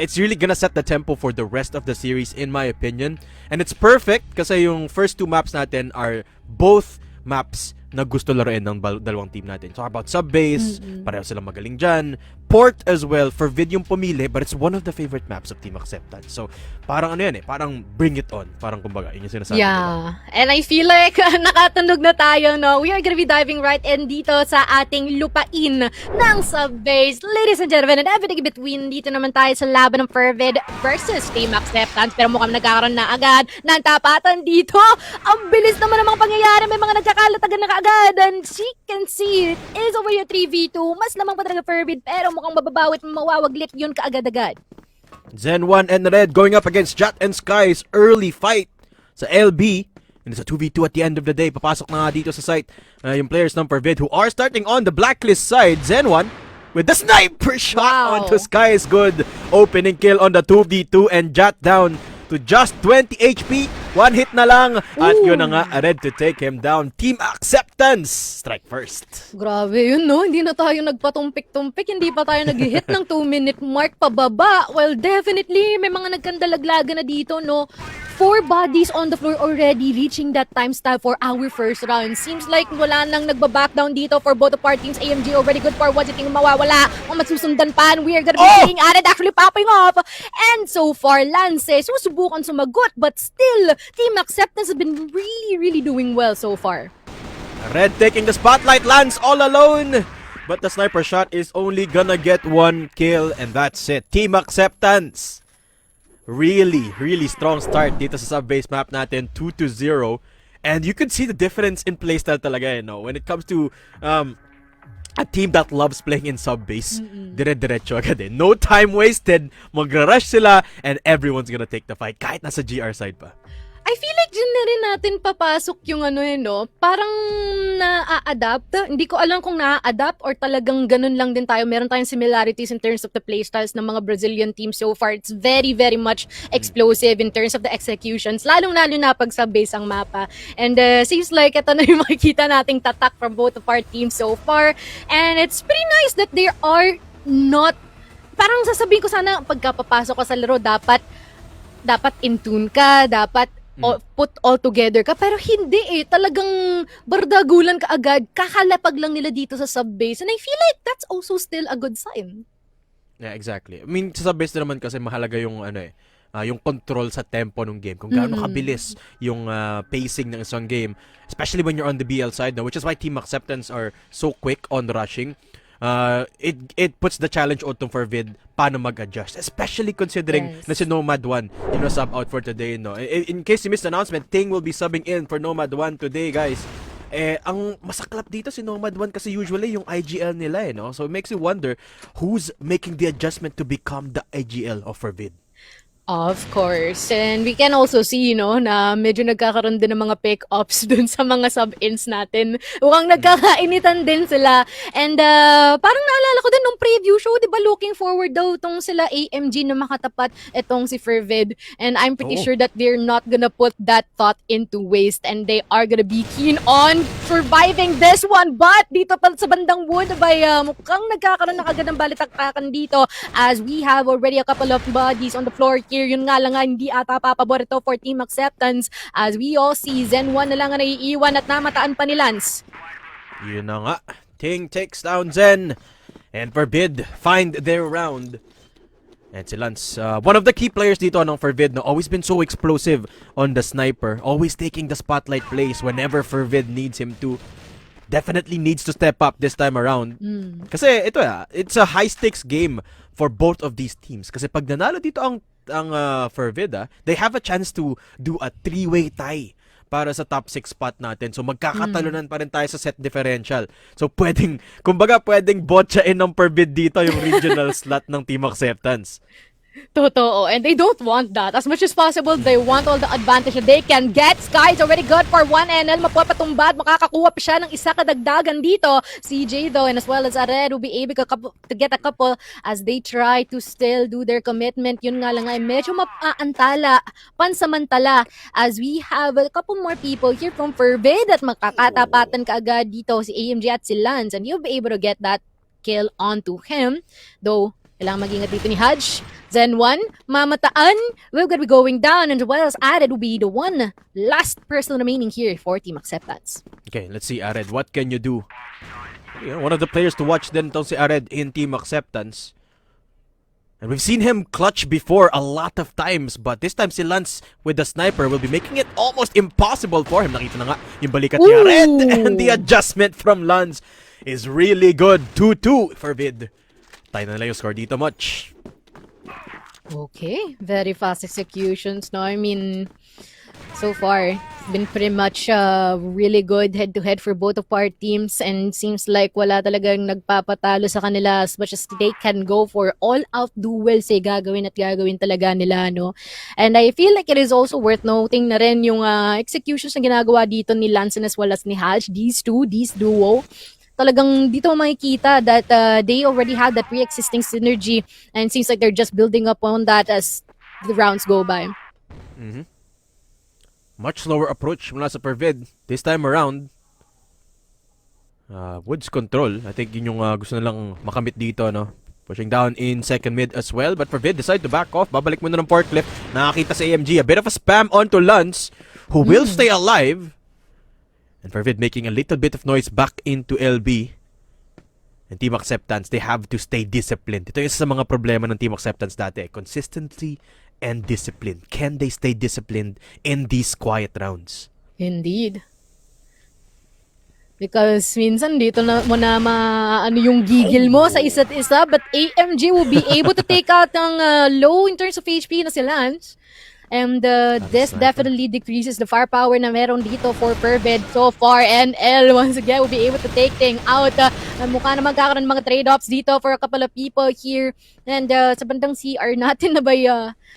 it's really gonna set the tempo for the rest of the series, in my opinion. And it's perfect kasi yung first 2 maps natin are both maps na gusto laruin ng dalawang team natin. So about Sub-Base, pareho silang magaling dyan. support as well. Fervid yung pumili, but it's one of the favorite maps of Team Acceptance. So, parang ano yan parang bring it on. Parang kumbaga, yun yung sinasabi. Yeah. And I feel like nakatunog na tayo, no? We are gonna be diving right in dito sa ating lupain ng sub-base. Ladies and gentlemen, and everything in between, dito naman tayo sa laban ng Fervid versus Team Acceptance. Pero mukhang nagkakaroon na agad ng tapatan dito. Ang bilis naman ng mga pangyayari. May mga nagkakalatagan na kaagad. And she can see it is over your 3v2. Mas lamang pa talaga Fervid, pero mukhang mababawit, mawawaglit yun kaagad-agad. Zen 1 and Red going up against Jat and Sky's early fight sa LB. And it's a 2v2 at the end of the day. Papasok na nga dito sa site yung players ng Fervid who are starting on the blacklist side. Zen 1 with the sniper shot onto Sky is good. Opening kill on the 2v2 and Jat down to just 20 HP. One hit na lang. At yun na nga, Red to take him down. Team Acceptance, strike first. Grabe yun, no? Hindi na tayo nagpatumpik-tumpik. Hindi pa tayo nag-hit ng 2-minute mark pababa. Well, definitely, may mga nagkandalaglaga na dito, no? 4 bodies on the floor already, reaching that time stamp for our first round. Seems like wala nang nagbaback down dito for both of our teams. AMG already good for one. Tingin mawawala. Kung magsusundan pa, we are gonna be seeing Arid actually popping off. And so far, Lance susubukan sumagot, but still, Team Acceptance has been really doing well so far. Red taking the spotlight, Lance all alone. But the sniper shot is only gonna get 1 kill, and that's it. Team Acceptance. Really strong start dito sa sub-base map natin, 2-0. And you could see the difference in playstyle talaga, when it comes to a team that loves playing in sub-base. Dire-diretso agad No time wasted, magra-rush sila, and everyone's gonna take the fight, kahit nasa GR side pa. I feel like dyan na rin natin papasok yung parang na-adapt. Hindi ko alam kung na-adapt or talagang ganun lang din tayo. Meron tayong similarities in terms of the playstyles ng mga Brazilian teams so far. It's very much explosive in terms of the executions. Lalong-lalo na pag sub-base ang mapa. And seems like ito na yung makikita nating tatak from both of our teams so far. And it's pretty nice that they are not... Parang sasabihin ko sana, pagkapapasok ka sa laro, dapat in tune ka, dapat put all together ka, pero hindi talagang bardagulan ka agad, kakalapag lang nila dito sa sub-base, and I feel like that's also still a good sign. Yeah, exactly. I mean, sa sub-base na naman kasi mahalaga yung yung control sa tempo ng game, kung gaano kabilis yung pacing ng isang game, especially when you're on the BL side, which is why Team Acceptance are so quick on rushing. It puts the challenge out for Vid paano mag-adjust, especially considering na si Nomad 1 sub out for today. In case you missed the announcement, Ting will be subbing in for Nomad 1 today, guys. Ang masaklap dito si Nomad 1 kasi usually yung IGL nila so it makes you wonder who's making the adjustment to become the IGL of Fervid. Of course. And we can also see, na medyo nagkakaroon din ng mga pick-ups dun sa mga sub-ins natin. Mukhang nagkakainitan din sila. And parang naalala ko din nung preview show, di ba, looking forward daw tong sila AMG na makatapat itong si Fervid. And I'm pretty sure that they're not gonna put that thought into waste. And they are gonna be keen on surviving this one. But dito pa sa bandang wood, mukhang nagkakaroon na agad ng balitaktakan dito as we have already a couple of bodies on the floor here. Yun nga lang hindi ata papabor ito for Team Acceptance as we all see Zen 1 na lang ang naiiwan at namataan pa ni Lance. Yun na nga. Ting takes down Zen and Fervid find their round. And si Lance, one of the key players dito ng Fervid, always been so explosive on the sniper, always taking the spotlight plays whenever Fervid needs him to. Definitely needs to step up this time around. Kasi ito it's a high stakes game for both of these teams. Kasi pag nanalo dito ang Fervid, they have a chance to do a 3-way tie para sa top 6 spot natin. So magkakatalunan pa rin tayo sa set differential. So pwedeng botchain ng Fervid dito yung regional slot ng Team Acceptance. Totoo. And they don't want that. As much as possible, they want all the advantage that they can get. Sky is already good for 1 NL. Mapapatumbad. Makakakuha pa siya ng isa kadagdagan dito. CJ though, and as well as Ared will be able to get a couple as they try to still do their commitment. Yun nga lang ay medyo mapaantala, pansamantala as we have a couple more people here from Fervid at makakatapatan kaagad dito si AMG at si Lance, and you'll be able to get that kill onto him. Though, kailangan mag-ingat dito ni Haj. Zen 1, mamataan. We're gonna be going down, and as well as Ared will be the one last person remaining here for Team Acceptance. Okay, let's see, Ared. What can you do? one of the players to watch din itong si Ared in Team Acceptance. And we've seen him clutch before a lot of times, but this time si Lance with the sniper will be making it almost impossible for him. Nakita na nga yung balikat ni Ared, and the adjustment from Lance is really good. 2-2 for Vid. Tayo na lang yung score dito, much. Okay, very fast executions. No, I mean, so far, it's been pretty much really good head-to-head for both of our teams, and seems like wala talagang nagpapatalo sa kanila as much as they can go for all-out duels. Gagawin at gagawin talaga nila, no? And I feel like it is also worth noting na rin yung executions na ginagawa dito ni Lanson as well as ni Haj. These duo, talagang dito makikita that they already had that pre-existing synergy, and it seems like they're just building up on that as the rounds go by. Much slower approach mula sa Fervid. This time around, Woods control. I think yun yung gusto nilang makamit dito, no? Pushing down in second mid as well. But Fervid decide to back off. Babalik muna ng forklift. Nakakita sa AMG. A bit of a spam onto Lance, who will stay alive. And Fervid making a little bit of noise back into LB. And Team Acceptance, they have to stay disciplined. Ito yung isa sa mga problema ng Team Acceptance dati. Consistency and discipline. Can they stay disciplined in these quiet rounds? Indeed. Because minsan dito na mo na ano yung gigil mo sa isa't isa, but AMG will be able to take out ang low in terms of HP na si Lance. And this definitely decreases the firepower na meron dito for Fervid so far. NL once again will be able to take thing out. Mukha na magkakaroon ng mga trade-offs dito for a couple of people here. And sa bandang CR natin na ba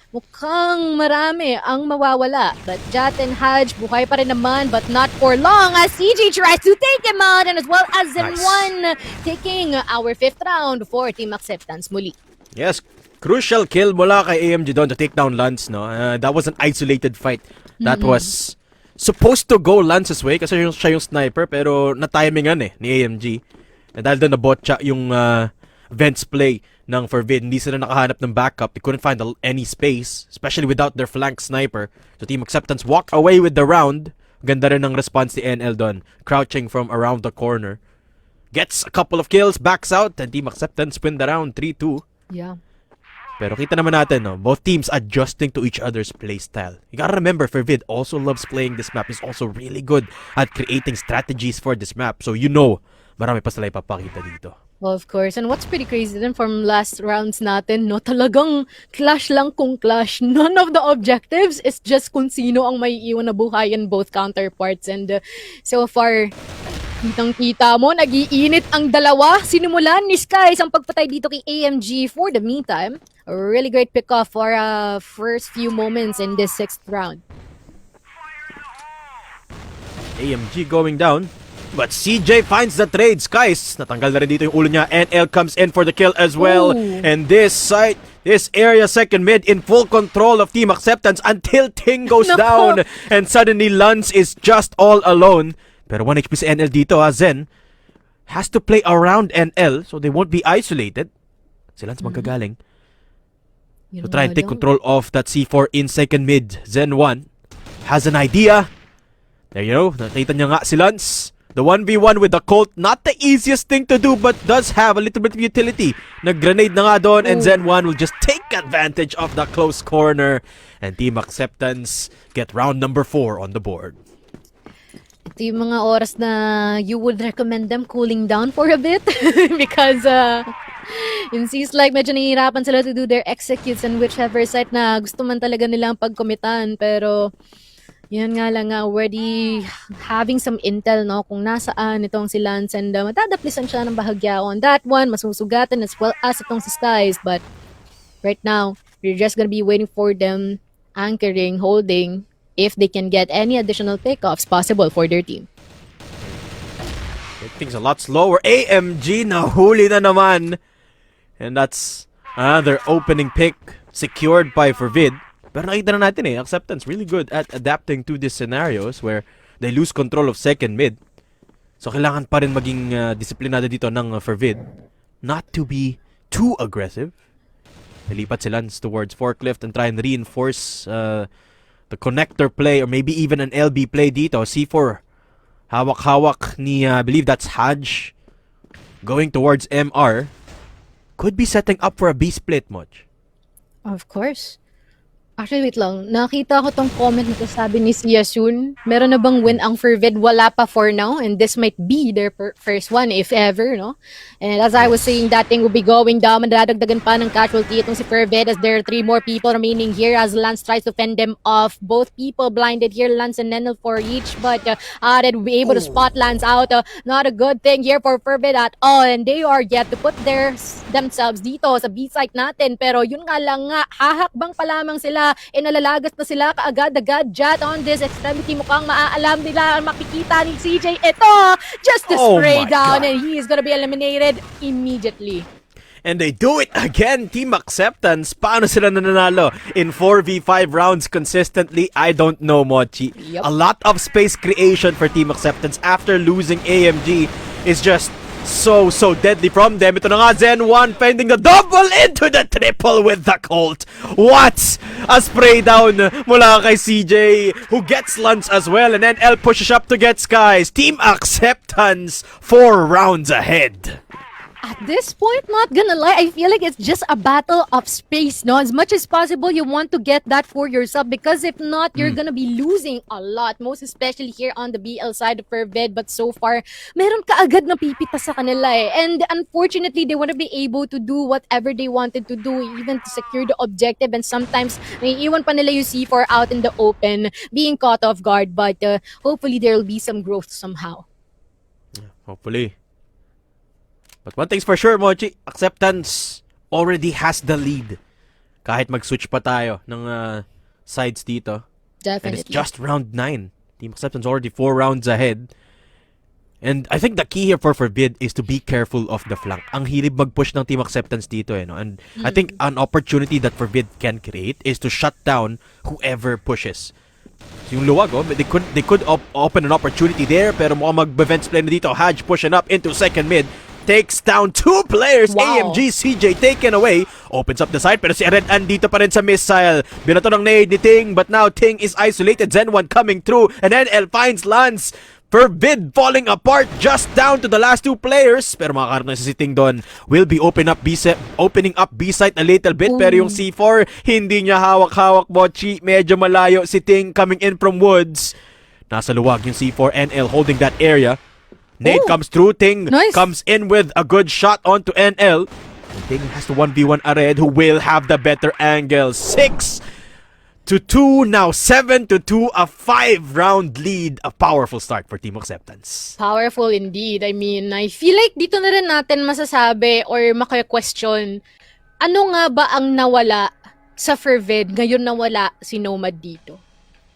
mukhang marami ang mawawala. But Jat and Haj, buhay pa rin naman, but not for long as CG tries to take him out, and as well as M1 taking our 5th round for Team Acceptance muli. Yes, crucial kill mula kay AMG doon to take down Lance, no? That was an isolated fight. That was supposed to go Lance's way kasi siya yung sniper, pero na-timingan ni AMG. And dahil doon nabotcha yung Vents play ng Fervid, hindi sila nakahanap ng backup. They couldn't find any space, especially without their flank sniper. So Team Acceptance walk away with the round. Ganda rin ng response ni NL doon, crouching from around the corner. Gets a couple of kills, backs out, and Team Acceptance win the round 3-2. Yeah. Pero kita naman natin, no, both teams adjusting to each other's playstyle. You gotta remember, Fervid also loves playing this map. He's also really good at creating strategies for this map. So marami pa sila ipapakita dito. Well, of course. And what's pretty crazy then from last rounds natin, no, talagang clash lang kung clash. None of the objectives is just kung sino ang may iwan na buhay in both counterparts. And so far, kitang-kita mo, nag-iinit ang dalawa. Sinimulan ni Skies ang pagpatay dito kay AMG for the meantime. A really great pick-off for first few moments in this 6th round. AMG going down. But CJ finds the trade. Skies, natanggal na rin dito yung ulo niya. NL comes in for the kill as well. Ooh. And this area second mid in full control of Team Acceptance until Ting goes down. And suddenly Lance is just all alone. Pero 1 HP sa NL dito, Zen has to play around NL so they won't be isolated. Si Lance magagaling. So try and take control of that C4 in second mid. Zen 1 has an idea. There you go. Nakita niya nga si Lance. The 1v1 with the Colt, not the easiest thing to do, but does have a little bit of utility. Nag-grenade na nga doon, and Zen 1 will just take advantage of the close corner. And Team Acceptance get round number 4 on the board. Ito yung mga oras na you would recommend them cooling down for a bit because it seems like medyo nahihirapan sila to do their executes on whichever site na gusto man talaga nilang pagkomitan. Pero yan nga lang, already having some intel, no, kung nasaan itong si Lance, and matadaplisan siya ng bahagya on that one, masusugatan as well as itong si Skies. But right now, we're just gonna be waiting for them anchoring, holding, if they can get any additional pickoffs possible for their team. Make things a lot slower. AMG nahuli na naman. And that's another opening pick secured by Fervid. Pero nakita na natin Acceptance really good at adapting to these scenarios where they lose control of second mid. So kailangan pa rin maging disiplinado dito ng Fervid not to be too aggressive. Nalipat si Lance towards forklift and try and reinforce the connector play or maybe even an LB play dito. C4 hawak-hawak ni I believe that's Haj. going towards MR, could be setting up for a B split, Moch. Of course. Actually, wait lang. Nakita ko tong comment na sabi ni Siasun. Meron na bang win ang Fervid? Wala pa for now. And this might be their first one, if ever, no? And as I was saying, that thing will be going down. Madadagdagan pa ng casualty itong si Fervid as there are 3 more people remaining here as Lance tries to fend them off. Both people blinded here, Lance and Nenel for each. But Arid will be able to spot Lance out. Not a good thing here for Fervid at all. And they are yet to put themselves dito sa B-site natin. Pero yun nga lang nga, hahakbang pa lamang sila. Nalalagas na sila kaagad-agad. Jat on this extremity. Mukhang maaalam nila. Makikita ni CJ. Ito! Just to spray down. God. And he is gonna be eliminated immediately. And they do it again, Team Acceptance. Paano sila nananalo in 4v5 rounds consistently? I don't know, Mochi. Yep. A lot of space creation for Team Acceptance after losing AMG is just so deadly from them. Ito na nga, Zen 1 finding the double into the triple with the Colt. What a spray down mula kay CJ, who gets Lance as well. And then L pushes up to get Skies. Team Acceptance 4 rounds ahead. At this point, not gonna lie, I feel like it's just a battle of space, no? As much as possible, you want to get that for yourself because if not, you're gonna be losing a lot, most especially here on the BL side of Fervid. But so far, meron kaagad na pipita sa kanila eh. And unfortunately, they wouldn't be able to do whatever they wanted to do, even to secure the objective. And sometimes, naiiwan pa nila yung C4 out in the open, being caught off guard. But hopefully, there will be some growth somehow. Hopefully. But one thing's for sure, Mochi, Acceptance already has the lead. Kahit mag-switch pa tayo ng sides dito. Definitely. And it's just round 9. Team Acceptance already 4 rounds ahead. And I think the key here for Fervid is to be careful of the flank. Ang hilib mag-push ng Team Acceptance dito. No? And I think an opportunity that Fervid can create is to shut down whoever pushes. So yung luwag, they could open an opportunity there, pero mukhang mag-defense play na dito. Haj pushing up into second mid. Takes down 2 players. Wow. AMG, CJ taken away. Opens up the side, pero si Red andito pa rin sa missile. Binato ng nade ni Ting, but now Ting is isolated. Zen 1 coming through, and then L finds Lance. Fervid falling apart just down to the last 2 players. Pero makakaroon na si Ting doon. Will be opening up B-site a little bit. Pero yung C4, hindi niya hawak-hawak, Mochi. Medyo malayo si Ting coming in from woods. Nasa luwag yung C4, NL holding that area. Nate comes through. Ting comes in with a good shot onto NL. And Ting has to 1v1 Ared, who will have the better angle. 6-2, now 7-2, a 5-round lead. A powerful start for Team Acceptance. Powerful indeed. I mean, I feel like dito na rin natin masasabi or maka-question, ano nga ba ang nawala sa Fervid ngayon nawala si Nomad dito?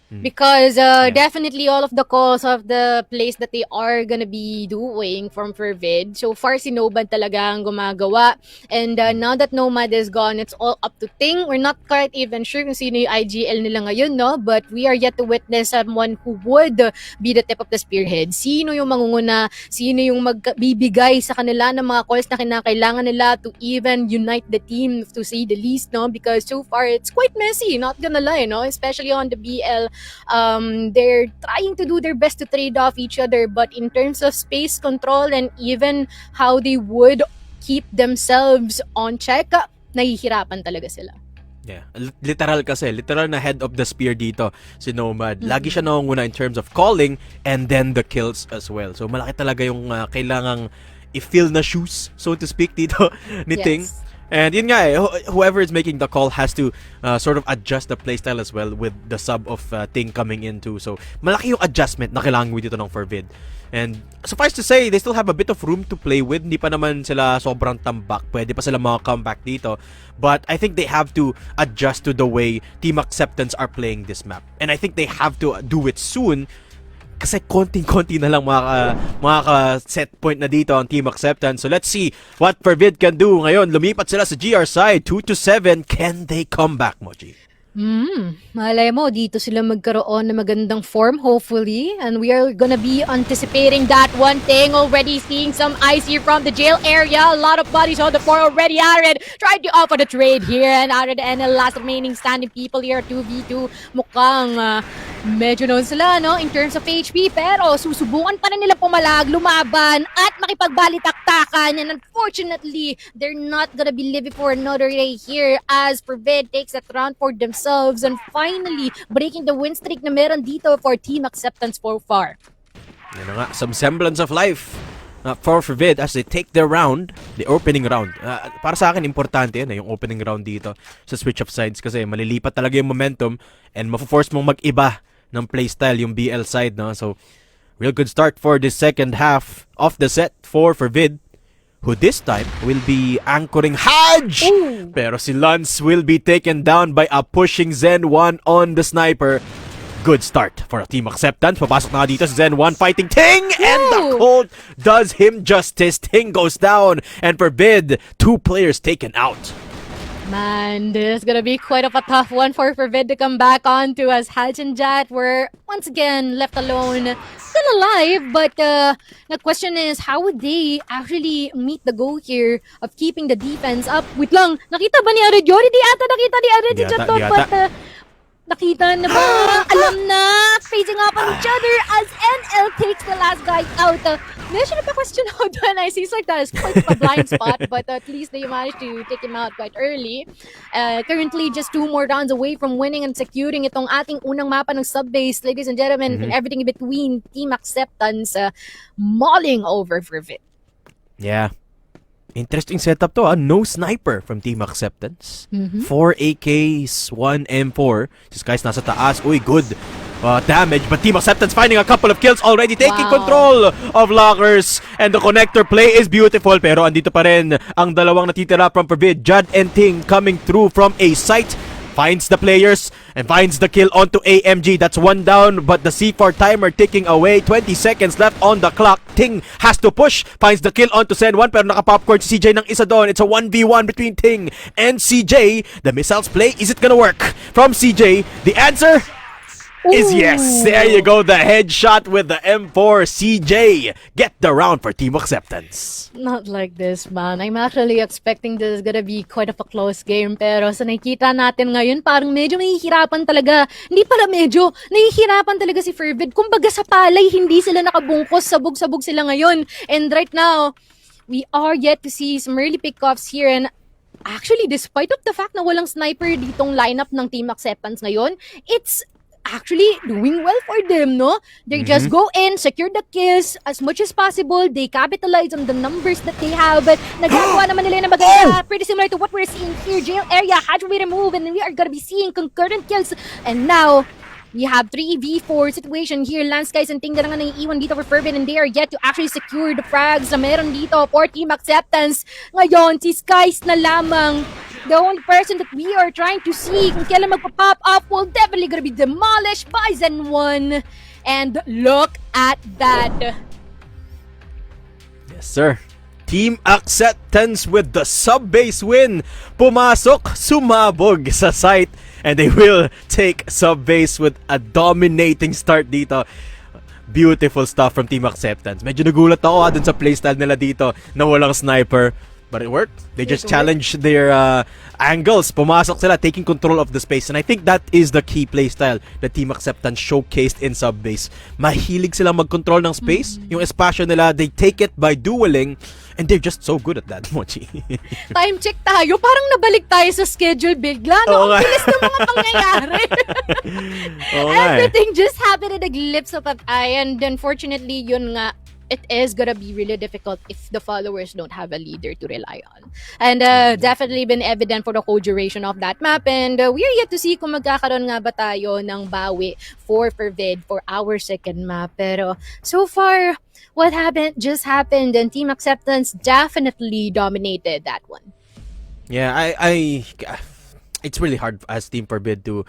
Because definitely all of the calls of the plays that they are gonna be doing from Fervid, so far si Nomad talaga ang gumagawa. And now that Nomad is gone, it's all up to Ting. We're not quite even sure kung sino yung IGL nila ngayon, no? But we are yet to witness someone who would be the tip of the spearhead. Sino yung mangunguna? Sino yung magbibigay sa kanila ng mga calls na kinakailangan nila to even unite the team, to say the least, no? Because so far it's quite messy, not gonna lie, no? Especially on the BL. They're trying to do their best to trade off each other, but in terms of space control and even how they would keep themselves on check, nahihirapan talaga sila. Yeah, literal na head of the spear dito si Nomad. Lagi siya nangunguna in terms of calling and then the kills as well. So malaki talaga yung kailangang i-fill na shoes, so to speak, dito ni Ting. And yun nga whoever is making the call has to sort of adjust the playstyle as well with the sub of Ting coming in too. So malaki yung adjustment na kailangan mo dito ng Fervid. And suffice to say, they still have a bit of room to play with. Hindi pa naman sila sobrang tambak. Pwede pa sila mga comeback dito. But I think they have to adjust to the way Team Acceptance are playing this map. And I think they have to do it soon. Kasi konting-konti na lang set point na dito ang Team Acceptance. So let's see what Fervid can do. Ngayon, lumipat sila sa GR side. 2-7. Can they come back, Moji? Malay mo, dito sila magkaroon ng magandang form, hopefully. And we are gonna be anticipating that one thing. Already seeing some ice here from the jail area. A lot of bodies on the floor already. Arid tried to offer the trade here. And Arid and the last remaining standing people here, 2v2. Mukhang Medyo known sila, no, in terms of HP, pero susubukan pa rin nila pumalag, lumaban, at makipagbalitaktakan. And unfortunately, they're not gonna be living for another day here as Fervid takes that round for themselves and finally breaking the win streak na meron dito for Team Acceptance so far. Yan na nga, some semblance of life for Fervid as they take their round, the opening round. Para sa akin, importante yan yung opening round dito sa switch of sides kasi malilipat talaga yung momentum and mafu-force mong mag-iba ng playstyle yung BL side, no? So, real good start for the second half of the set for Fervid, who this time will be anchoring Haj! Ooh. Pero si Lance will be taken down by a pushing Zen 1 on the sniper. Good start for Team Acceptance. Papasok na nga dito si Zen 1 fighting Ting! And the Colt does him justice. Ting goes down. And Fervid, 2 players taken out. Man, this is gonna be quite of a tough one for Fervid to come back onto as Haj and Jat were once again left alone. Still alive, but the question is, how would they actually meet the goal here of keeping the defense up? Wait lang, nakita ba ni Ared yun? Hindi ata nakita ni Ared Di Jat ata, doon, di ata. but nakita na ba? Alam na! Facing up on each other as NL takes the last guy out. Medyo na-question out doon. I see like that is quite a blind spot, but at least they managed to take him out quite early. Currently, just 2 more rounds away from winning and securing itong ating unang mapa ng sub-base. Ladies and gentlemen, and everything in between, Team Acceptance mauling over Fervid. Yeah. Interesting setup to, no sniper from Team Acceptance. 4 AKs, 1 M4. This guy's nasa taas. Uy, good damage. But Team Acceptance finding a couple of kills already, taking Wow. control of lockers. And the connector play is beautiful. Pero andito pa rin ang dalawang natitira from Fervid. Judd and Ting coming through from a site. Finds the players and finds the kill onto AMG. That's 1 down, but the C4 timer ticking away. 20 seconds left on the clock. Ting has to push. Finds the kill onto Zen 1, pero nakapopcorn si CJ ng isa doon. It's a 1v1 between Ting and CJ. The missiles play, is it gonna work? From CJ, the answer is yes. There you go, the headshot with the M4. CJ, get the round for Team Acceptance. Not like this, man. I'm actually expecting this is gonna be quite of a close game. Pero sa nakikita natin ngayon, parang medyo nahihirapan talaga. Hindi pala medyo, nahihirapan talaga si Fervid. Kumbaga sa palay, hindi sila nakabungkos. Sabog-sabog sila ngayon. And right now, we are yet to see some early pickoffs here. And actually, despite of the fact na walang sniper ditong lineup ng Team Acceptance ngayon, it's actually doing well for them, no? They just go in, secure the kills as much as possible. They capitalize on the numbers that they have. But nagagawa naman nila na maganda. Pretty similar to what we're seeing here. Jail area had to be removed and we are gonna be seeing concurrent kills. And now, we have 3v4 situation here. Lance guys and Ting na nga naiiwan dito for Fervid and they are yet to actually secure the frags na meron dito for Team Acceptance. Ngayon, si Skies na lamang. The only person that we are trying to see kung kailan magpa-pop up will definitely gonna be demolished by Zen 1. And look at that. Yes, sir. Team Acceptance with the sub-base win. Pumasok, sumabog sa site. And they will take sub-base with a dominating start dito. Beautiful stuff from Team Acceptance. Medyo nagulat ako dun sa playstyle nila dito na walang sniper. But it worked. They just challenged their angles. Pumasok sila, taking control of the space. And I think that is the key playstyle that Team Acceptance showcased in sub-base. Mahilig sila mag-control ng space. Yung espasyo nila, they take it by dueling. And they're just so good at that, Mochi. Time check tayo. Parang nabalik tayo sa schedule bigla. No? Ang bilis ng mga pangyayari. Everything just happened in a glimpse of an eye. And unfortunately, yun nga, it is gonna be really difficult if the followers don't have a leader to rely on. And definitely been evident for the whole duration of that map. And we are yet to see kung magkakaroon nga ba tayo ng bawi for Fervid for our second map. Pero so far, what happened just happened and Team Acceptance definitely dominated that one. Yeah, it's really hard as Team Fervid to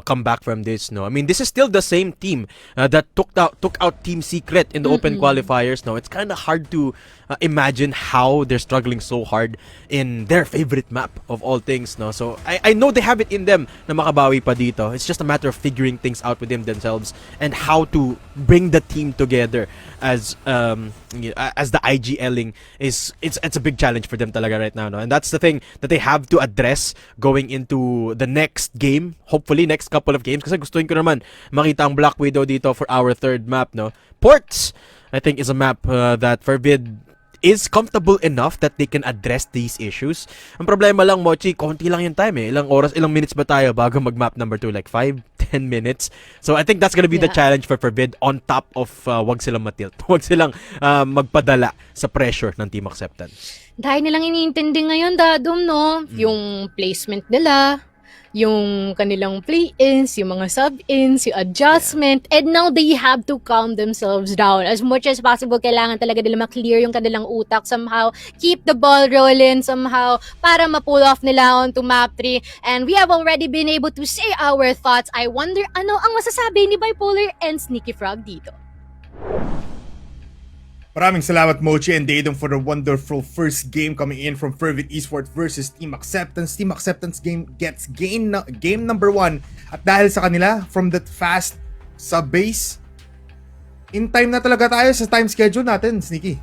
come back from this. No, I mean this is still the same team that took out Team Secret in the open qualifiers. No, it's kind of hard to imagine how they're struggling so hard in their favorite map of all things, no? So I know they have it in them na makabawi pa dito. It's just a matter of figuring things out within themselves and how to bring the team together as the IGLing is it's a big challenge for them talaga right now, no? And that's the thing that they have to address going into the next game, hopefully next couple of games, kasi gustuin ko naman makita ang Black Widow dito for our third map, no? Ports, I think, is a map that Fervid is comfortable enough that they can address these issues. Ang problema lang, Mochi, konti lang yung time eh. Ilang minutes ba tayo bago mag-map number 2? Like 5, 10 minutes? So I think that's gonna be the challenge for Fervid on top of wag silang matilt. Wag silang magpadala sa pressure ng team acceptance. Dahil nilang iniintindi ngayon, Dadum, no? Yung placement nila, yung kanilang play-ins, yung mga sub-ins, yung adjustment, and now they have to calm themselves down. As much as possible, kailangan talaga nila ma-clear yung kanilang utak somehow, keep the ball rolling somehow, para ma-pull off nila onto map 3. And we have already been able to say our thoughts. I wonder, ano ang masasabi ni Bipolar and Sneaky Frog dito? Maraming salamat, Mochi and Daedong, for the wonderful first game coming in from Fervid Esports versus Team Acceptance. Team Acceptance game gets game number 1. At dahil sa kanila, from that fast sub-base, in time na talaga tayo sa time schedule natin, Sneaky.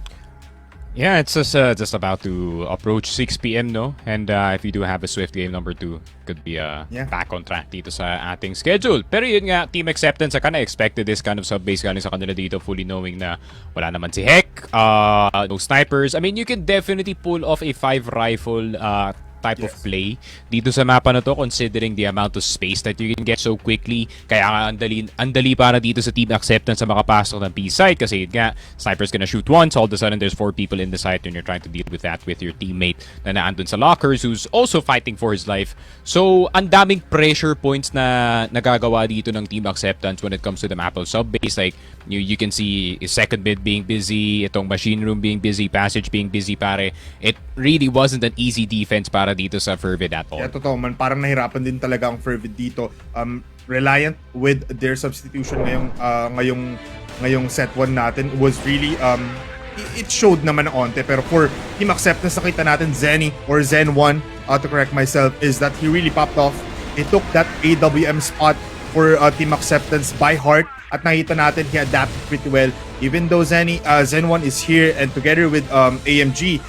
Yeah, it's just about to approach 6 p.m. no? And if you do have a swift game number 2, could be back on track dito sa ating schedule. Pero yun nga, Team Acceptance, I kinda expected this kind of sub-base galing sa kanila dito, fully knowing na wala naman si Heck, no snipers. I mean, you can definitely pull off a 5-rifle type of play dito sa mapa na to, considering the amount of space that you can get so quickly. Kaya nga andali para dito sa Team Acceptance sa makapasok ng B site, kasi yun nga, sniper's gonna shoot once, all of a sudden there's 4 people in the site and you're trying to deal with that with your teammate na naandun sa lockers who's also fighting for his life. So ang daming pressure points na nagagawa dito ng Team Acceptance when it comes to the map of sub-base. Like you can see second mid being busy, itong machine room being busy, passage being busy, pare. It really wasn't an easy defense para dito sa Fervid at all. Yeah, totoo man. Parang nahirapan din talaga ang Fervid dito. Reliant with their substitution ngayong set 1 natin was really it showed naman ng onte. Pero for Team Acceptance, nakita natin Zenny or Zen 1, to correct myself, is that he really popped off. He took that AWM spot for Team Acceptance by heart, at nakita natin he adapted pretty well. Even though Zen 1 is here and together with AMG,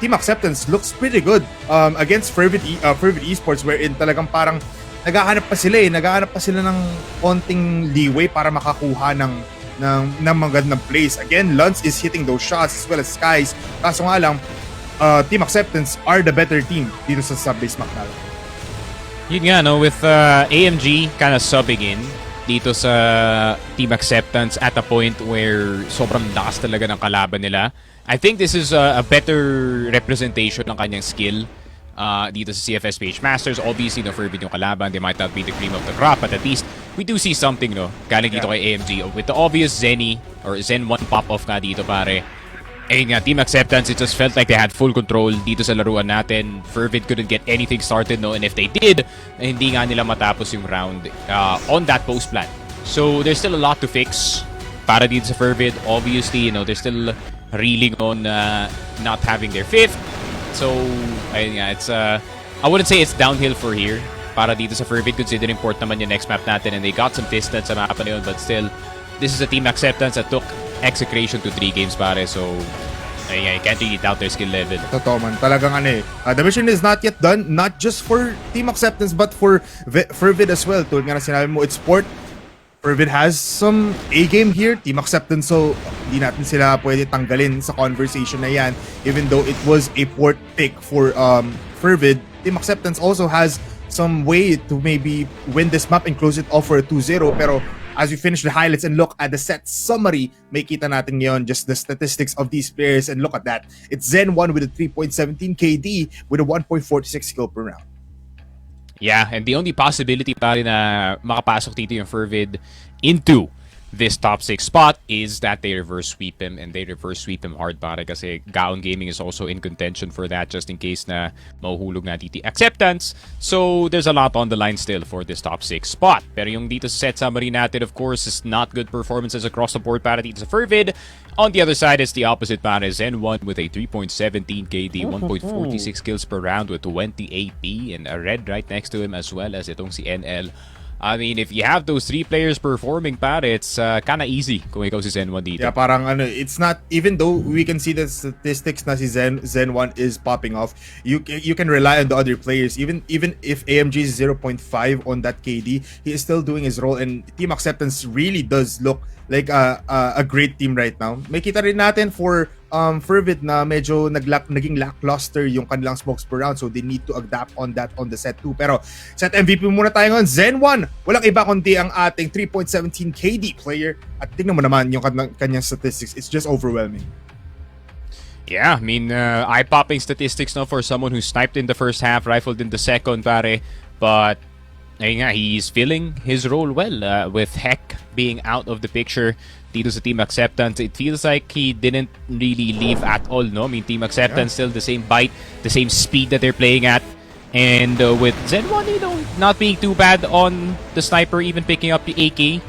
Team Acceptance looks pretty good against Fervid Esports, wherein talagang parang naghahanap pa sila ng konting leeway para makakuha ng magandang plays. Again, Luntz is hitting those shots as well as Skies. Kaso nga lang, Team Acceptance are the better team dito sa sub-base map natin. Yun nga, no, with AMG kind of subbing in dito sa Team Acceptance at a point where sobrang lakas talaga ng kalaban nila. I think this is a better representation ng kanyang skill dito sa CFPH Masters. Obviously, no, Fervid yung kalaban. They might not be the cream of the crop, but at least we do see something, no, galing dito kay AMG. With the obvious Zenny or Zen 1 pop-off nga dito, pare. Ayun nga, Team Acceptance, it just felt like they had full control dito sa laruan natin. Fervid couldn't get anything started, no, and if they did, hindi nga nila matapos yung round on that post plan. So there's still a lot to fix para dito sa Fervid. Obviously, you know, they're still reeling on not having their 5th. So ayun nga, it's I wouldn't say it's downhill for here para dito sa Fervid, considering port naman yung next map natin and they got some distance sa mapa na yun, but still this is a Team Acceptance that took execration to 3 games, pare. So ayun, you can't really doubt their skill level. Totoo man, talagang the mission is not yet done, not just for Team Acceptance but for Fervid as well. Tulad nga na sinabi mo, it's port. Fervid has some A-game here, Team Acceptance, so hindi natin sila pwede tanggalin sa conversation na yan. Even though it was a port pick for Fervid, Team Acceptance also has some way to maybe win this map and close it off for a 2-0. Pero as we finish the highlights and look at the set summary, may kita natin ngayon just the statistics of these players, and look at that. It's Zen 1 with a 3.17 KD with a 1.46 kill per round. Yeah, and the only possibility pa rin na makapasok dito yung Fervid into this top 6 spot is that they reverse sweep him, and they reverse sweep him hard, pare, kasi Gaon Gaming is also in contention for that just in case na mahuhulog na DT acceptance. So there's a lot on the line still for this top 6 spot. Pero yung dito sa set summary natin, of course, is not good performances across the board para dito sa Fervid. On the other side is the opposite, para Zen1 with a 3.17 KD, 1.46 kills per round with 20 AP, and a red right next to him as well as itong si NL. I mean, if you have those 3 players performing, pare, it's kinda easy kung ikaw si Zen1 dito. Yeah, parang it's not, even though we can see the statistics na si Zen1 is popping off, you can rely on the other players. Even if AMG is 0.5 on that KD, he is still doing his role, and Team Acceptance really does look like a great team right now. May kita rin natin for Fervid na medyo naging lackluster yung kanilang smokes per round, so they need to adapt on that on the set 2. Pero set MVP muna tayo ngayon. Zen1, walang iba kundi ang ating 3.17 KD player, at tingnan mo naman yung kanyang statistics, it's just overwhelming. Yeah, I mean, eye-popping statistics no for someone who sniped in the first half, rifled in the second, pare, but ayun nga, he's filling his role well with Heck being out of the picture dito sa Team Acceptance. It feels like he didn't really leave at all, no? I mean, Team Acceptance still the same bite, the same speed that they're playing at. And with Zen1, you know, not being too bad on the sniper, even picking up the AK.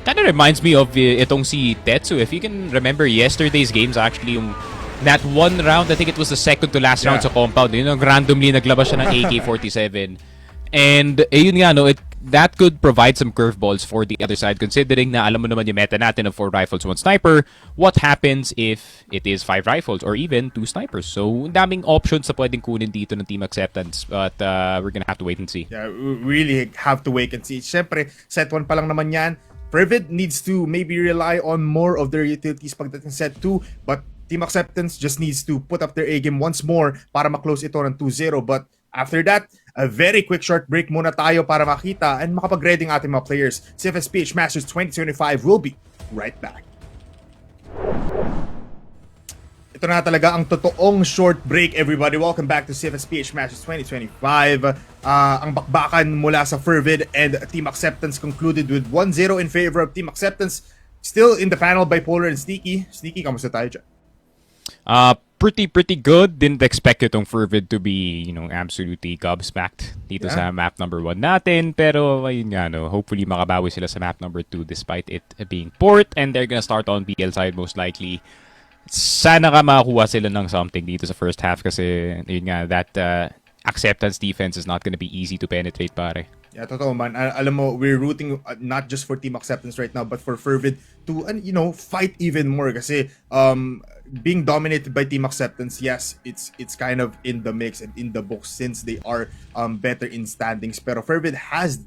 Kind of reminds me of itong si Tetsu. If you can remember yesterday's games, actually, yung that one round, I think it was the second to last round sa compound, you know, randomly naglabas siya ng AK-47. And yun nga, no, that could provide some curveballs for the other side, considering na alam mo naman yung meta natin of 4 rifles, 1 sniper. What happens if it is 5 rifles or even 2 snipers? So, daming options sa pwedeng kunin dito ng Team Acceptance, but we're gonna have to wait and see. Yeah, we really have to wait and see. Siyempre, set 1 pa lang naman yan. Fervid needs to maybe rely on more of their utilities pagdating set 2, but Team Acceptance just needs to put up their A-game once more para ma-close ito ng 2-0. But after that, a very quick short break muna tayo para makita and makapag-ready ang ating mga players. CFPH Masters 2025 will be right back. Ito na talaga ang totoong short break, everybody. Welcome back to CFPH Masters 2025. Ang bakbakan mula sa Fervid and Team Acceptance concluded with 1-0 in favor of Team Acceptance. Still in the panel, Bipolar and Sneaky. Sneaky, kamusta tayo dyan? Pretty good. Didn't expect itong Fervid to be, you know, absolutely gobsmacked dito sa map number 1 natin. Pero, ayun nga, no, hopefully makabawi sila sa map number 2 despite it being port. And they're gonna start on BL side most likely. Sana ka makakuha sila ng something dito sa first half kasi, yun nga, that Acceptance defense is not gonna be easy to penetrate, pare. Yeah, totoo man. Alam mo, we're rooting not just for Team Acceptance right now, but for Fervid to, you know, fight even more kasi being dominated by Team Acceptance, yes, it's kind of in the mix and in the books since they are better in standings. Pero Fervid has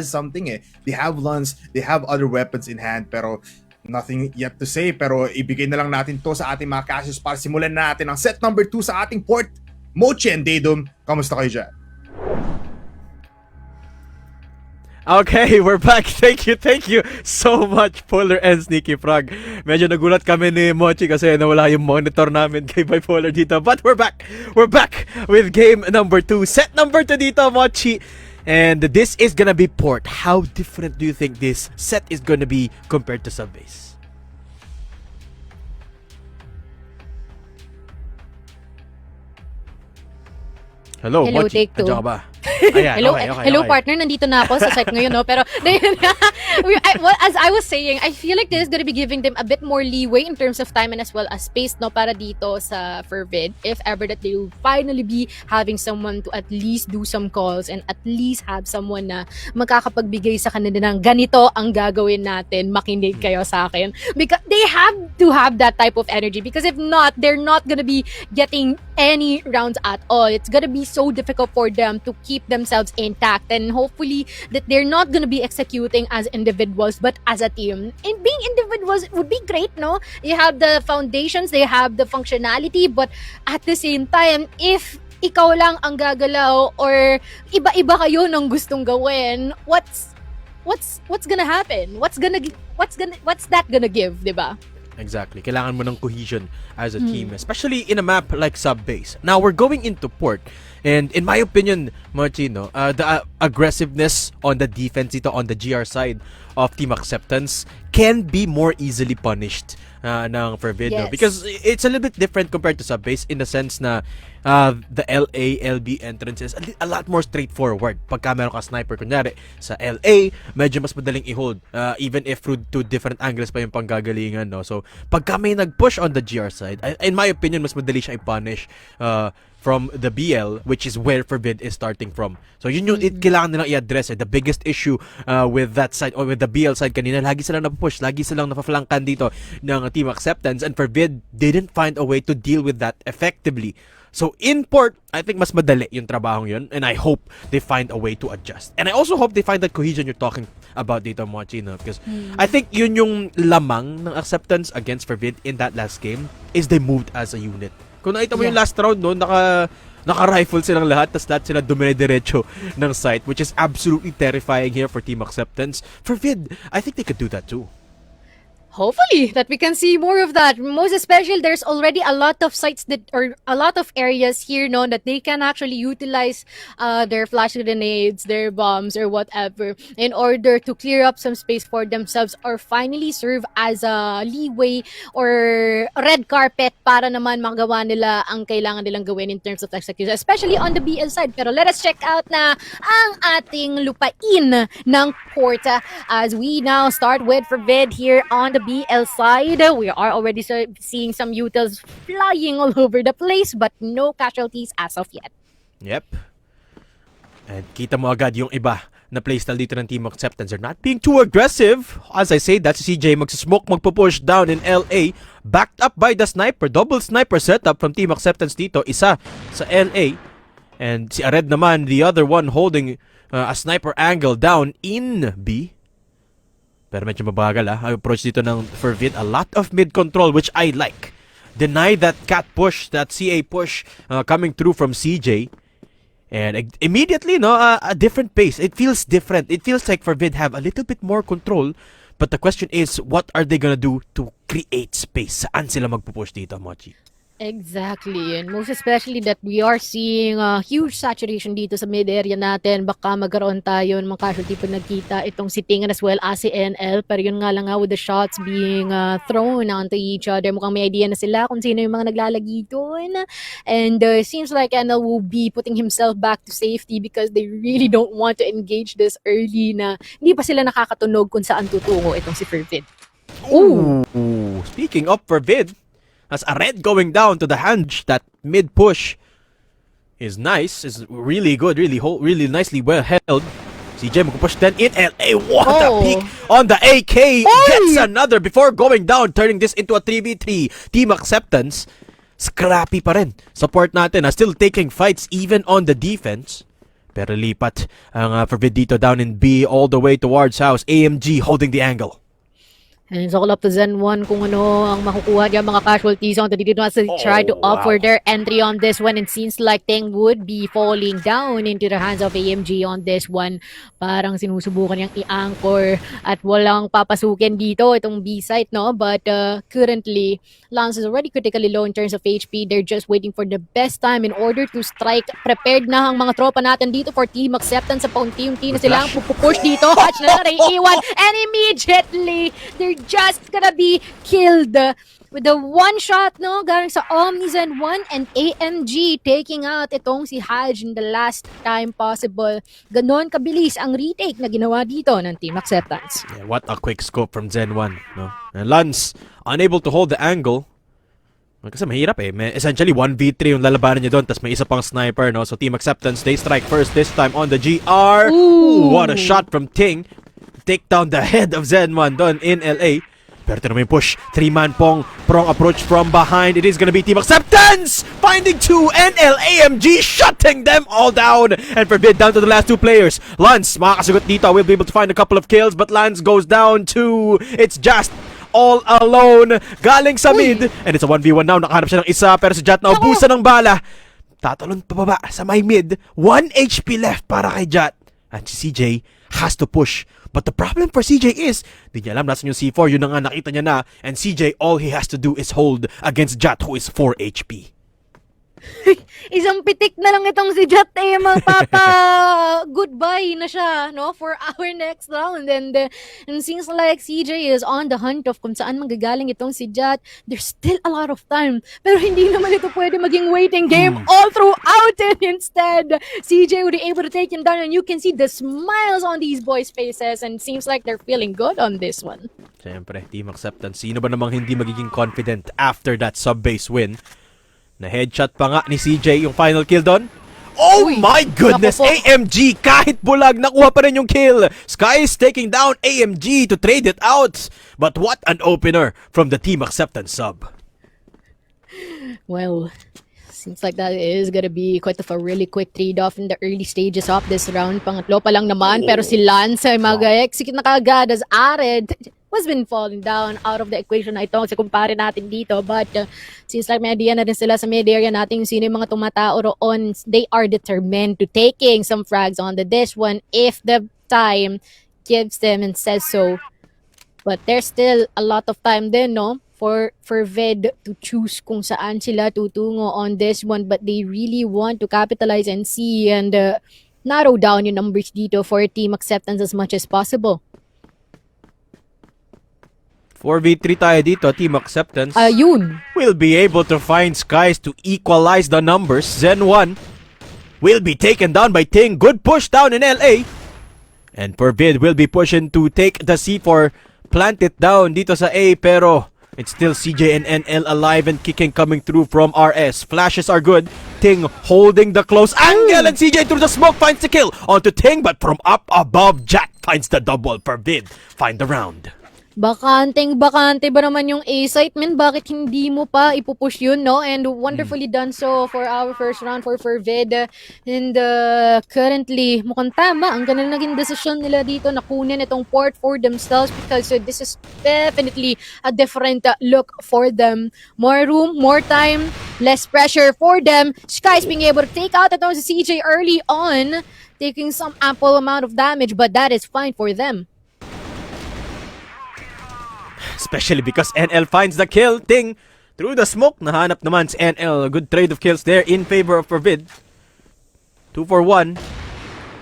something eh. They have Lance, they have other weapons in hand, pero nothing yet to say. Pero ibigay na lang natin to sa ating mga Cassius para simulan natin ang set number 2 sa ating port. Mochi and Daedum, kamusta kayo dyan? Okay, we're back. Thank you so much, Polar and Sneaky Frog. Medyo nagulat kami ni Mochi kasi nawala yung monitor namin kay Bipolar dito. But we're back. We're back with game number 2. Set number 2 dito, Mochi. And this is gonna be port. How different do you think this set is gonna be compared to Subbase? Hello, Hello, Mochi. take 2. Andiyan ka ba? Ayan, Hello, okay. hello partner, nandito na ako sa site ngayon, no? Pero as I was saying, I feel like this is gonna be giving them a bit more leeway in terms of time and as well as space, no, para dito sa Fervid, if ever that they will finally be having someone to at least do some calls and at least have someone na makakapagbigay sa kanila ng ganito ang gagawin natin, makinig kayo sa akin, because they have to have that type of energy, because if not, they're not gonna be getting any rounds at all. It's gonna be so difficult for them to keep themselves intact, and hopefully that they're not gonna be executing as individuals but as a team. And being individuals would be great, no? You have the foundations, they have the functionality, but at the same time, if ikaw lang ang gagalaw or iba-iba kayo ng gustong gawin, what's gonna happen? What's that gonna give, 'di ba? Exactly. Kailangan mo ng cohesion as a team, especially in a map like sub-base. Now, we're going into port. And in my opinion, Martino, the aggressiveness on the defense dito on the GR side of Team Acceptance can be more easily punished ng Fervid. No? Yes. Because it's a little bit different compared to sub-base in the sense na the LA, LB entrance is a lot more straightforward. Pagka meron ka sniper, kunyari, sa LA, medyo mas madaling i-hold. Even if through two different angles pa yung panggagalingan. No? So, pagka may nag-push on the GR side, in my opinion, mas madali siya i-punish from the BL, which is where Fervid is starting from. So yun yung kailangan nilang i-address. The biggest issue with that side, or with the BL side kanina, lagi silang napupush, lagi silang napaflankan dito ng Team Acceptance, and Fervid didn't find a way to deal with that effectively. So in port, I think mas madali yung trabahong yun, and I hope they find a way to adjust. And I also hope they find that cohesion you're talking about dito, Mochino, because I think yun yung lamang ng Acceptance against Fervid in that last game is they moved as a unit. Kung nakita mo yung last round, no, naka-rifle silang lahat, tas lahat sila dumire-diretso ng site, which is absolutely terrifying here for Team Acceptance. For Vid, I think they could do that too. Hopefully that we can see more of that. Most especially, there's already a lot of sites that, or a lot of areas here, no, that they can actually utilize their flash grenades, their bombs, or whatever, in order to clear up some space for themselves, or finally serve as a leeway or red carpet para naman magawa nila ang kailangan nilang gawin in terms of execution, especially on the BL side. Pero let us check out na ang ating lupain ng Porta as we now start with Fervid here on the BL side. We are already seeing some utils flying all over the place, but no casualties as of yet. Yep. And kita mo agad yung iba na playstyle dito ng Team Acceptance. They're not being too aggressive. As I say, that's si CJ magsasmoke, magpupush down in LA. Backed up by the sniper. Double sniper setup from Team Acceptance dito. Isa sa LA. And si Ared naman, the other one holding a sniper angle down in B. Pero medyo mabagal ang approach dito ng Fervid. A lot of mid control, which I like. Deny that cat push, that CA push coming through from CJ. And immediately, no, a different pace. It feels different. It feels like Fervid have a little bit more control. But the question is, what are they gonna do to create space? Saan sila magpupush dito, Mochi? Exactly, and most especially that we are seeing a huge saturation dito sa mid area natin. Baka magkaroon tayo ng mga casualty pag nagkita itong si Ting as well as si NL. Pero yun nga lang with the shots being thrown onto each other, mukhang may idea na sila kung sino yung mga naglalagi doon. And seems like NL will be putting himself back to safety because they really don't want to engage this early na hindi pa sila nakakatunog kung saan tutungo itong si Fervid. Ooh. Speaking of Fervid, as a red going down to the hand, that mid push is nice, is really good, really nicely well held. CJ magpupush then in LA. What a peek on the AK. Gets another before going down, turning this into a 3v3. Team Acceptance, scrappy pa rin. Support natin, still taking fights even on the defense. Pero lipat ang Fervid dito down in B all the way towards house. AMG holding the angle. And it's all up to Zen 1 kung ano ang makukuha niya mga casualties on the dito as they try to offer their entry on this one. It seems like Teng would be falling down into the hands of AMG on this one. Parang sinusubukan niyang i-anchor at walang papasukin dito itong B site, no? But currently, Lance is already critically low in terms of HP. They're just waiting for the best time in order to strike. Prepared na ang mga tropa natin dito for Team Acceptance. Sa paunti-unti na silang pupush dito. Hatch na iwan. And immediately, they're just gonna be killed with the one shot, no, galing sa Omnizen 1 and AMG taking out itong si Haj in the last time possible. Ganon kabilis ang retake na ginawa dito ng Team Acceptance. Yeah, what a quick scope from Zen 1, no? And Lance unable to hold the angle. Kasi mahirap essentially 1v3 yung lalabanan niya doon, tas may isa pang sniper, no? So Team Acceptance, they strike first this time on the GR. Ooh, what a shot from Ting. Take down the head of Zen1 doon in LA. Pero ito naman yung push. 3-man prong approach from behind. It is gonna be Team Acceptance! Finding 2 NL AMG, shutting them all down. And Fervid down to the last 2 players. Lance, makakasagot dito. Will be able to find a couple of kills, but Lance goes down to... It's just all alone. Galing sa mid. And it's a 1v1 now. Nakahanap siya ng isa, pero si Jat na ubusan ng bala. Tatalon pababa sa may mid. 1 HP left para kay Jat. And si CJ has to push But the problem for CJ is, di niya alam nasan yung C4, yun na nga nakita niya na, and CJ, all he has to do is hold against Jat, who is 4 HP. Isang pitik na lang itong si Jat goodbye na siya, no, for our next round. And seems like CJ is on the hunt of kung saan manggagaling itong si Jat. There's still a lot of time, pero hindi naman ito pwede maging waiting game all throughout. And instead, CJ would be able to take him down, and you can see the smiles on these boys' faces, and seems like they're feeling good on this one. Siyempre, Team Acceptance, sino ba namang hindi magiging confident after that sub-base win? Na headshot pa nga ni CJ yung final kill doon. Oh Uy, my goodness! naku po. AMG kahit bulag nakuha pa rin yung kill. Sky is taking down AMG to trade it out. But what an opener from the Team Acceptance sub. Well, seems like that is gonna be quite of a really quick trade-off in the early stages of this round. Pangatlo pa lang naman, pero si Lance ay mag-execute na kaagad as Arid was been falling down out of the equation na ito sa kumpare natin dito. But seems like may idea na rin sila sa mid area natin sino yung mga tumatao roon. They are determined to taking some frags on this one if the time gives them and says so. But there's still a lot of time din, no? For Fervid to choose kung saan sila tutungo on this one, but they really want to capitalize and see and narrow down yung numbers dito for Team Acceptance as much as possible. 4v3 tayo dito, Team Acceptance. Ayun. Will be able to find Skies to equalize the numbers. Zen 1 will be taken down by Ting. Good push down in LA. And Fervid will be pushing to take the C4, plant it down dito sa A, pero it's still CJ and NL alive and kicking coming through from RS. Flashes are good. Ting holding the close angle, and CJ through the smoke finds the kill onto Ting, but from up above, Jack finds the double. Fervid find the round. Bakante ba naman yung A-site, man? Bakit hindi mo pa ipupush yun, no? And wonderfully done so for our first round for Fervid. And currently, mukhang tama. Ang ganun naging desisyon nila dito na kunin itong port for themselves because this is definitely a different look for them. More room, more time, less pressure for them. Sky's being able to take out itong si CJ early on, taking some ample amount of damage, but that is fine for them. Especially because NL finds the kill. Ting through the smoke. Nahanap naman si NL. A good trade of kills there in favor of Fervid. 2 for 1.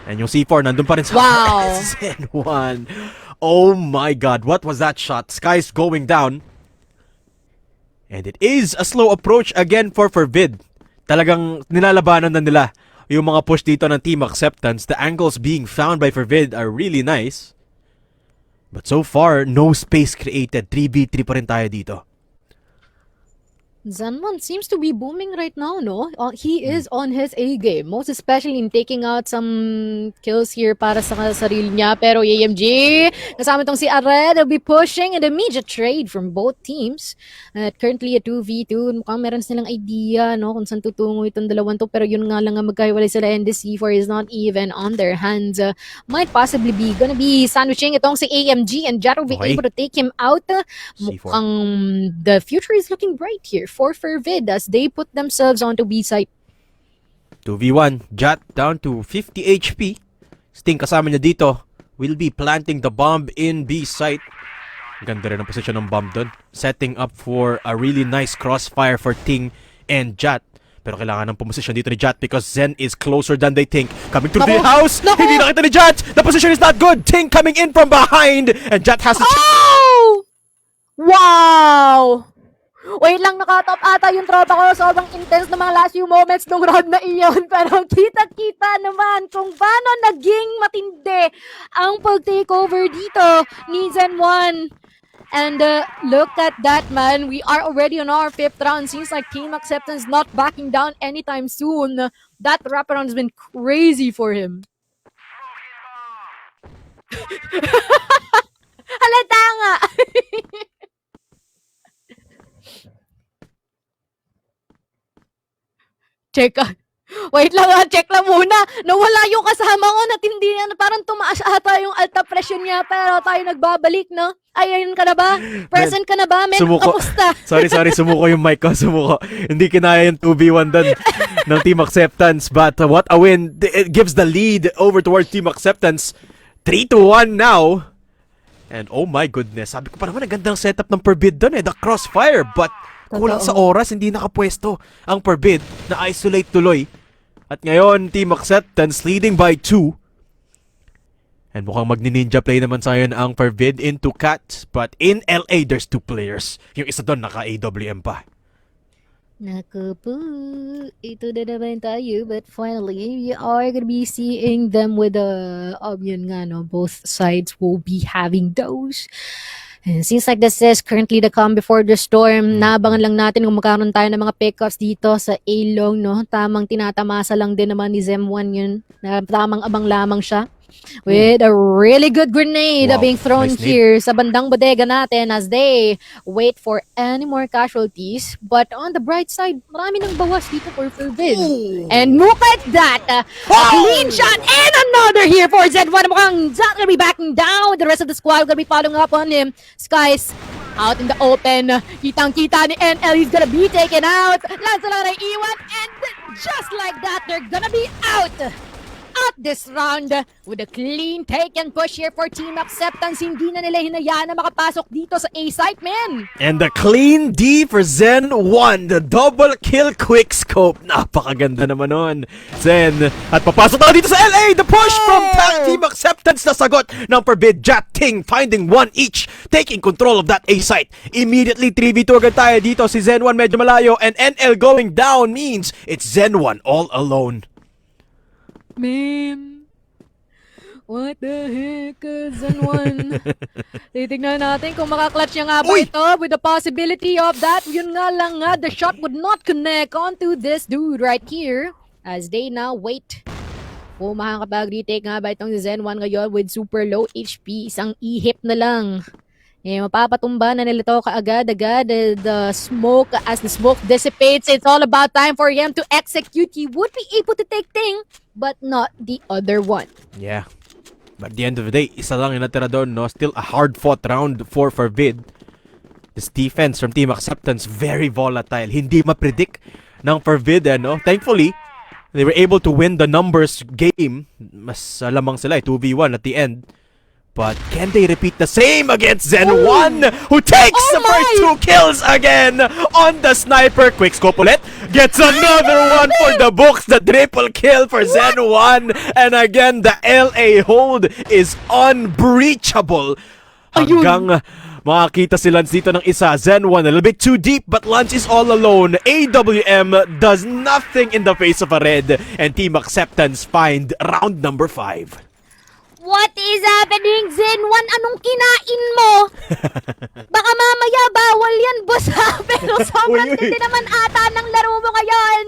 And yung C4 nandun pa rin sa Wow. N1. Oh my god. What was that shot? Sky's going down. And it is a slow approach again for Fervid. Talagang nilalabanan na nila yung mga push dito ng Team Acceptance. The angles being found by Fervid are really nice. But so far, no space created. 3v3 pa rin tayo dito. Zanman seems to be booming right now, no? He is on his A game, most especially in taking out some kills here para sa sarili niya. Pero AMG, kasama itong si Ared, will be pushing an immediate trade from both teams. At currently a 2v2, mukhang meron silang idea, no? Kung saan tutungo itong dalawang to. Pero yun nga lang nga magkahiwalay sila and the C4 is not even on their hands. Might possibly be gonna be sandwiching itong si AMG and Jet will be Okay. able to take him out. C4. Mukhang the future is looking bright here for Fervid as they put themselves onto B site. 2v1, Jat down to 50 HP. Sting kasama niya dito. Will be planting the bomb in B site. Ganda rin ang posisyon ng bomb doon. Setting up for a really nice crossfire for Ting and Jat. Pero kailangan ng pumusisyon dito ni Jat because Zen is closer than they think. Coming through the Naku! house! Naku! Hindi nakita ni Jat! The position is not good! Ting coming in from behind! And Jat has to... Oh! Wow! Wait lang, nakatop ata yung tropa ko. Sobrang intense na mga last few moments nung round na iyon. Pero kita-kita naman kung paano naging matindi ang pag-takeover dito ni Zen 1. And look at that, man. We are already on our 5th round. Seems like Team Acceptance not backing down anytime soon. That wraparound has been crazy for him. Halata nga! Check. Wait lang check lang muna. Nawala yung kasama ko na hindi parang tumaas ata yung alta pressure niya pero tayo nagbabalik, no? Ay, ayun ka na ba? Present ka na ba, men? Sumuko. Kamusta? Sorry, sumuko yung mic ko, sumuko. Hindi kinaya yung 2v1 doon ng Team Acceptance. But what a win. It gives the lead over towards Team Acceptance. 3-1 now. And oh my goodness, sabi ko pa naman, ang gandang setup ng Fervid doon the crossfire. But kulang sa oras, hindi nakapwesto ang Fervid na isolate tuloy. At ngayon, Team Acceptance leading by 2. And mukhang magni-ninja play naman sa ngayon ang Fervid into Cat. But in LA, there's 2 players. Yung isa doon, naka-AWM pa. Naku po, ito na naman tayo. But finally, we are gonna be seeing them with yun nga, no, both sides will be having those. And it seems like this is currently the calm before the storm. Naabangan lang natin kung magkaroon tayo ng mga pickups dito sa A-Long, no? Tamang tinatamasa lang din naman ni Zem1 yun. Tamang abang lamang siya. With a really good grenade Wow, being thrown nice nade. here sa bandang bodega natin as they wait for any more casualties. But on the bright side, marami nang bawas dito for Fervid. And look at that! A clean shot and another here for Z1. Mukhang not gonna be backing down. The rest of the squad gonna be following up on him. Skies out in the open. Kitang-kita ni NL. He's gonna be taken out. Lanza lang na iwan. And just like that, they're gonna be out this round with a clean take and push here for Team Acceptance. Hindi na nila hinayaan na makapasok dito sa A-site, man. And the clean D for Zen 1. The double kill quick scope. Napakaganda naman nun. Zen. At papasok na dito sa LA. The push from Team Acceptance na sagot ng Fervid. Jat Ting finding 1 each. Taking control of that A-site. Immediately 3v2 agad tayo dito. Si Zen 1 medyo malayo. And NL going down means it's Zen 1 all alone. Man, what the heck is Zen1? Titignan natin kung makaklatch niya nga ba ito with the possibility of that. Yun nga lang nga, the shot would not connect onto this dude right here as they now wait. Kung makakapag-retake nga ba itong Zen1 ngayon with super low HP, isang ihip na lang. Mapapatumba na nila ito kaagad-agad. The smoke, as the smoke dissipates, it's all about time for him to execute. He would be able to take Ting, but not the other one. Yeah. But at the end of the day, isa lang yung natira doon, no? Still a hard-fought round for Fervid. This defense from Team Acceptance, very volatile. Hindi ma-predict ng Fervid, no? Thankfully, they were able to win the numbers game. Mas lamang sila, 2v1 at the end. But can they repeat the same against Zen1, who takes the first 2 kills again on the sniper? Quick scope ulit. Gets another one for the books. The triple kill for Zen1. And again, the LA hold is unbreachable. Hanggang makakita si Lance dito ng isa. Zen1 a little bit too deep, but Lance is all alone. AWM does nothing in the face of a red. And Team Acceptance find round number 5. What is happening, Zen1? Anong kinain mo? Baka mamaya bawal yan, boss, ha? Pero sobrang tindi naman ata ng laro mo ngayon.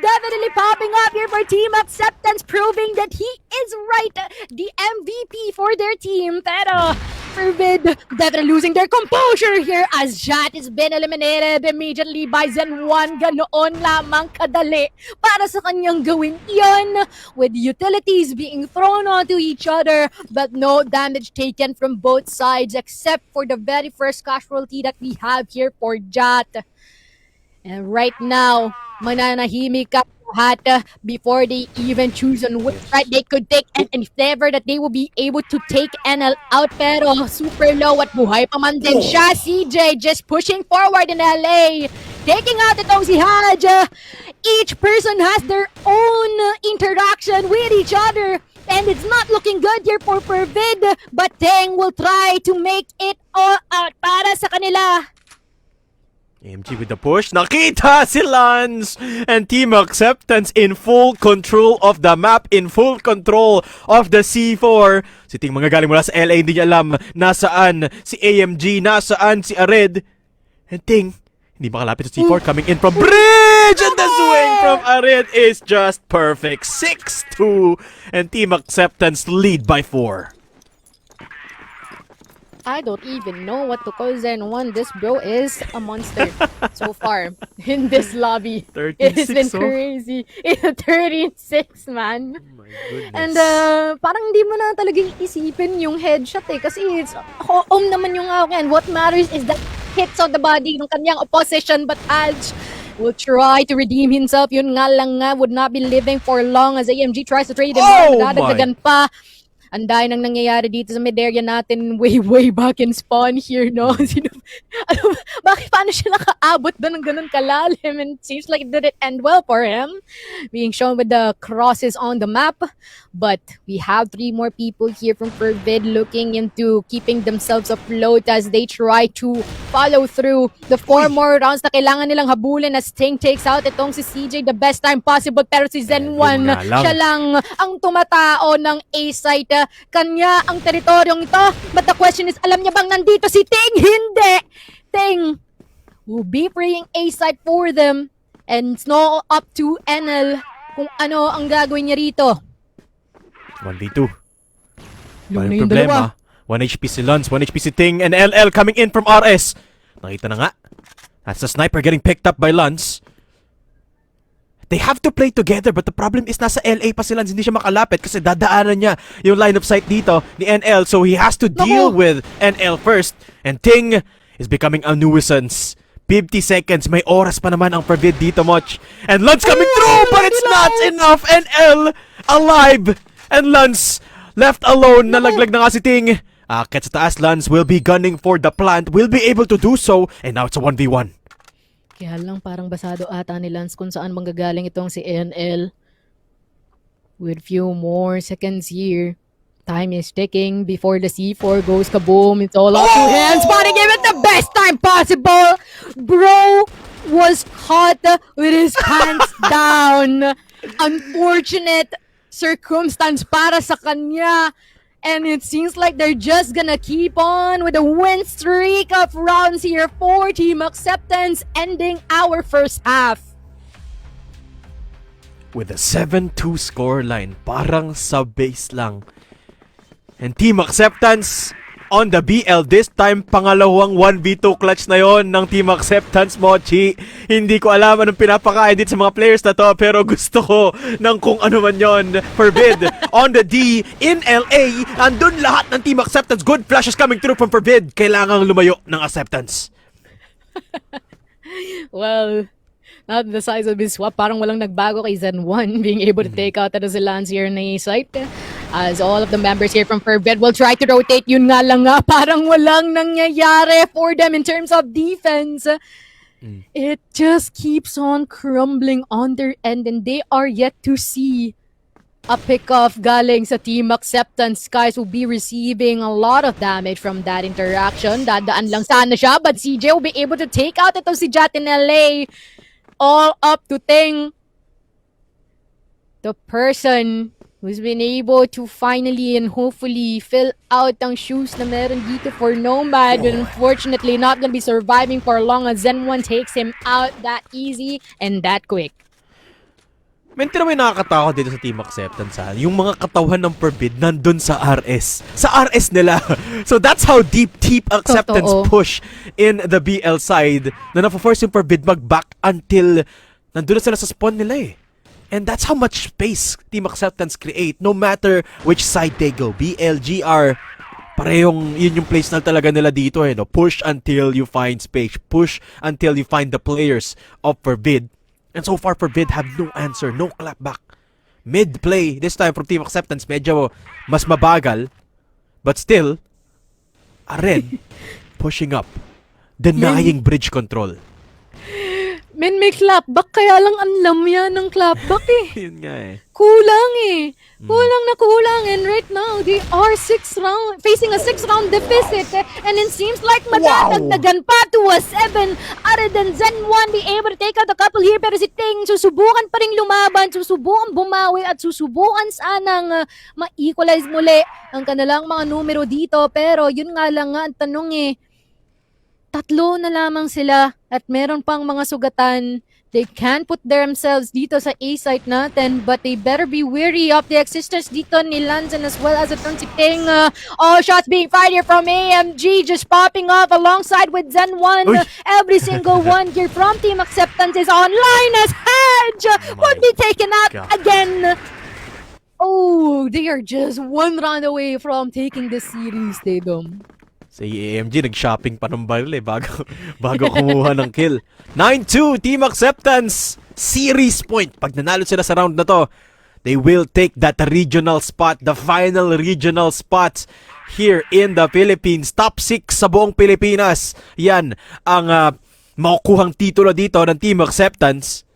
Definitely popping up here for Team Acceptance, proving that he is right. The MVP for their team. Pero Fervid definitely losing their composure here as Jat has been eliminated immediately by Zen1. Ganoon lamang kadali para sa kanyang gawin yon, with utilities being thrown onto each other, but no damage taken from both sides except for the very first casualty that we have here for Jat. And right now, mananahimik ka lahat before they even choose on which side they could take, and if ever that they will be able to take NL out, pero super low at buhay pa man din siya. CJ just pushing forward in LA, taking out itong si Haj. Each person has their own interaction with each other, and it's not looking good here for Fervid, but Teng will try to make it all out para sa kanila. AMG with the push. Nakita si Lance! And Team Acceptance in full control of the map, in full control of the C4. Si Ting mga galing mula sa LA, hindi niya alam nasaan si AMG, nasaan si Ared. And Ting, hindi makalapit sa C4, coming in from bridge! And the swing from Ared is just perfect. 6-2. And Team Acceptance lead by 4. I don't even know what to call Zen1. This bro is a monster so far in this lobby. 13-6, It's been oh. crazy. It's 13-6, man. Oh my goodness. And parang hindi mo na talagang isipin yung headshot eh. Kasi it's home naman yung akin. What matters is the hits on the body ng kanyang opposition. But Alj will try to redeem himself. Yun nga lang nga, would not be living for long as AMG tries to trade him out. Nadadagdagan pa. Ang dahil nang nangyayari dito sa mid area natin way back in spawn here, no? Paano siya nakaabot doon ng ganun kalalim? And it seems like it didn't end well for him. Being shown with the crosses on the map. But we have 3 more people here from Fervid looking into keeping themselves afloat as they try to follow through the 4 more rounds na kailangan nilang habulin as Sting takes out itong si CJ the best time possible. Pero si Zen 1, siya lang ang tumatao ng A-site. Kanya ang teritoryong ito. But the question is, alam niya bang nandito si Ting? Hindi! Ting will be freeing A-site for them. And it's now up to NL kung ano ang gagawin niya rito. 1v2. Yung Walang problema. 1 HP si Lance, 1 HP si Ting, and LL coming in from RS. Nakita na nga. That's the sniper getting picked up by Lance. They have to play together, but the problem is nasa LA pa si Lance. Hindi siya makalapit kasi dadaanan niya yung line of sight dito ni NL. So he has to deal with NL first. And Ting is becoming a nuisance. 50 seconds. May oras pa naman ang Fervid dito, Moch. And Lance coming through, but it's not enough. NL alive. And Lance left alone. Nalaglag na nga si Ting. Akit sa taas, Lance will be gunning for the plant. Will be able to do so. And now it's a 1v1. Kaya lang parang basado ata ni Lance kung saan manggagaling itong si NL. With few more seconds here. Time is ticking before the C4 goes kaboom. It's all up to him. Spotting him at the best time possible. Bro was caught with his pants down. Unfortunate circumstance para sa kanya. And it seems like they're just gonna keep on with a win streak of rounds here for Team Acceptance, ending our first half. With a 7-2 scoreline, parang sub-base lang. And Team Acceptance on the BL this time, pangalawang 1v2 clutch na yon ng Team Acceptance, Mochi. Hindi ko alam anong pinapakain dito sa mga players na to, pero gusto ko ng kung ano man yon. Fervid on the D in LA, andun lahat ng Team Acceptance. Good flashes coming through from Fervid. Kailangang lumayo ng Acceptance. Well, not the size of his swap, parang walang nagbago kay Zen 1 being able to take out si Lance here na site. As all of the members here from Fervid will try to rotate, yun nga lang nga, parang walang nangyayari for them in terms of defense. It just keeps on crumbling on their end and they are yet to see a pick-off galing sa Team Acceptance. Guys will be receiving a lot of damage from that interaction. Dadaan lang sana siya, but CJ will be able to take out ito si Jat in LA. All up to Ting, the person who's been able to finally and hopefully fill out ang shoes na meron dito for Nomad. But unfortunately, not gonna be surviving for long as Zen 1 takes him out that easy and that quick. Mentira, may nakakatakot dito sa Team Acceptance, ha? Yung mga katawan ng Fervid nandun sa RS. Sa RS nila. So that's how deep Team Acceptance Totoo. push in the BL side na napo-force yung Fervid mag-back until nandun na sila sa spawn nila eh. And that's how much space Team Acceptance create no matter which side they go. BL, GR, parehong yun yung place na talaga nila dito eh. No? Push until you find space. Push until you find the players of Fervid. And so far, Fervid have no answer, no clapback. Mid-play, this time from Team Acceptance, medyo mas mabagal. But still, a red pushing up, denying bridge control. Men, may clapback, kaya lang ang lamya ng clapback eh. Yun nga eh. Kulang eh. Kulang na kulang. And right now, they are facing a 6-round deficit. And it seems like madadagdagan pa to a 7. Other than Zen 1 be able to take out a couple here. Pero si Ting, susubukan pa rin lumaban. Susubukan bumawi at susubukan sanang ma-equalize muli ang kanilang mga numero dito. Pero yun nga lang nga ang tanong eh. Tatlo na lamang sila at meron pang mga sugatan. They can put themselves dito sa A-site natin, but they better be wary of the existence dito ni Lanzan as well as itong si Ting. All shots being fired here from AMG, just popping off alongside with Zen 1. Every single one here from Team Acceptance is online as Hedge would be taken out again. Oh, they are just one round away from taking the series, Tatum. Si AMG nag-shopping pa ng baril eh bago kumuha ng kill. 9-2 Team Acceptance series point. Pag nanalo sila sa round na to, They will take that regional spot, the final regional spot here in the Philippines. Top 6 sa buong Pilipinas. Yan ang makukuhang titulo dito ng Team Acceptance.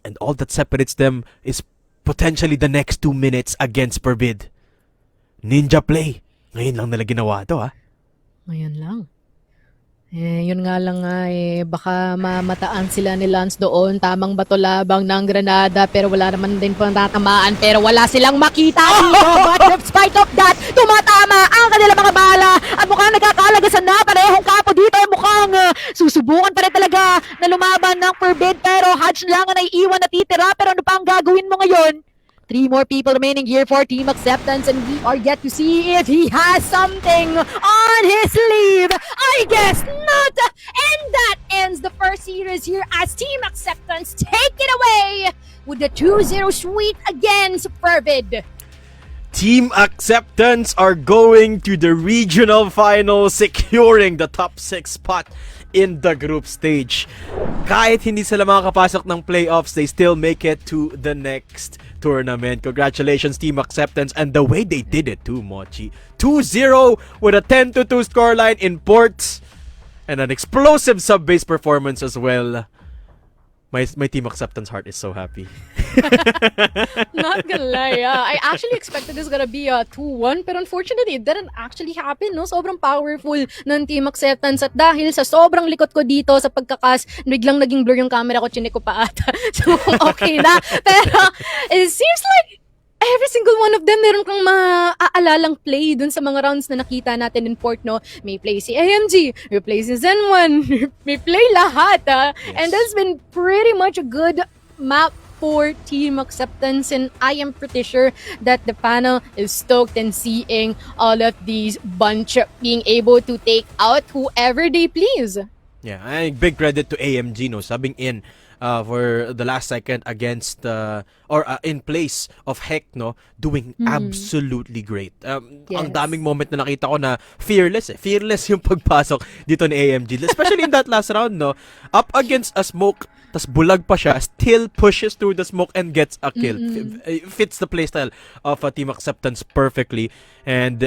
And all that separates them is potentially the next 2 minutes against Fervid. Ninja play. Ngayon lang nila ginawa to, ha? Ngayon lang. Yun nga lang nga baka mamataan sila ni Lance doon. Tamang bato labang ng Granada pero wala naman din pang tatamaan pero wala silang makita dito. But despite of that, tumatama ang kanilang mga bala at mukhang nagkakalagasan na parehong kapo dito. Mukhang susubukan pa rin talaga na lumaban ng Fervid pero Hutch lang ang naiiwan na titira. Pero ano pa ang gagawin mo ngayon? 3 more people remaining here for Team Acceptance and we are yet to see if he has something on his sleeve. I guess not. And that ends the first series here as Team Acceptance take it away with the 2-0 sweep against Fervid. Team Acceptance are going to the regional final, securing the top 6 spot in the group stage. Kahit hindi sila makakapasok ng playoffs, they still make it to the next tournament. Congratulations, Team Acceptance, and the way they did it too, Mochi. 2-0 with a 10-2 scoreline in ports and an explosive sub-base performance as well. My Team Acceptance heart is so happy. Not gonna lie, I actually expected this gonna be a 2-1 pero unfortunately it didn't actually happen, no? Sobrang powerful ng Team Acceptance at dahil sa sobrang likot ko dito sa pagkakas, biglang naging blur yung camera ko, chinik ko pa ata. So okay na. Pero it seems like every single one of them meron kang maaalalang play dun sa mga rounds na nakita natin in port, no? May play si AMG, may play si Zen1, may play lahat, Yes. And that's been pretty much a good map for Team Acceptance, and I am pretty sure that the panel is stoked in seeing all of these bunch being able to take out whoever they please. Yeah, and big credit to AMG, no, subbing in for the last second against in place of Heck, no, doing absolutely great. Yes. Ang daming moment na nakita ko na fearless yung pagpasok dito ni AMG, especially in that last round, no, up against a smoke, tas bulag pa siya, still pushes through the smoke and gets a kill. Fits the playstyle of Team Acceptance perfectly, and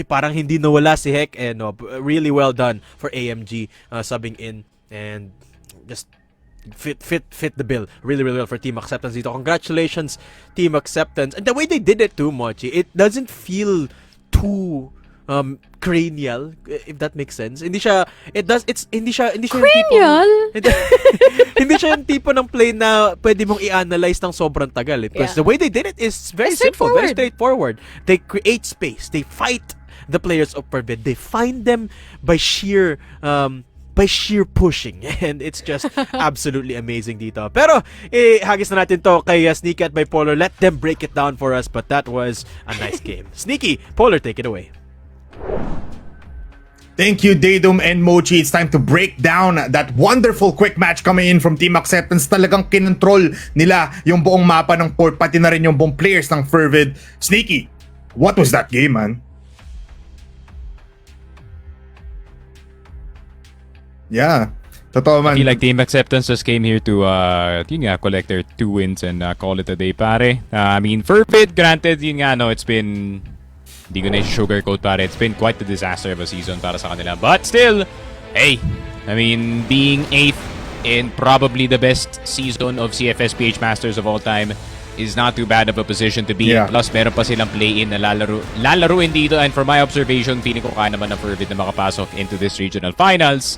parang hindi nawala si Heck, and really well done for AMG subbing in and just fit the bill really well for Team Acceptance dito. Congratulations, Team Acceptance. And the way they did it too, Mochi, it doesn't feel too cranial, if that makes sense. Hindi siya yung tipo, Cranial? hindi siya yung tipo ng play na pwede mong i-analyze ng sobrang tagal, because the way they did it is very simple, very straightforward. They create space, they fight the players of Fervid, they find them by sheer pushing, and it's just absolutely amazing dito. Pero hagis na natin to kay Sneaky at Bipolar. Let them break it down for us, but that was a nice game. Sneaky, Polar, take it away. Thank you, Daedum and Mochi. It's time to break down that wonderful quick match coming in from Team Acceptance. Talagang kinontrol nila yung buong mapa ng port, pati na rin yung buong players ng Fervid. Sneaky, what was that game, man? Yeah, totoo man. I feel like Team Acceptance just came here to collect their 2 wins and call it a day, pare. I mean, Fervid, granted, yun nga, no, it's been, hindi ko na sugarcoat, pare. It's been quite the disaster of a season para sa kanila. But still, hey, I mean, being 8th in probably the best season of CFPH Masters of all time is not too bad of a position to be in. Yeah. Plus, meron pa silang play-in na lalaruin dito. And from my observation, feeling ko kaya naman ng Fervid na makapasok into this regional finals.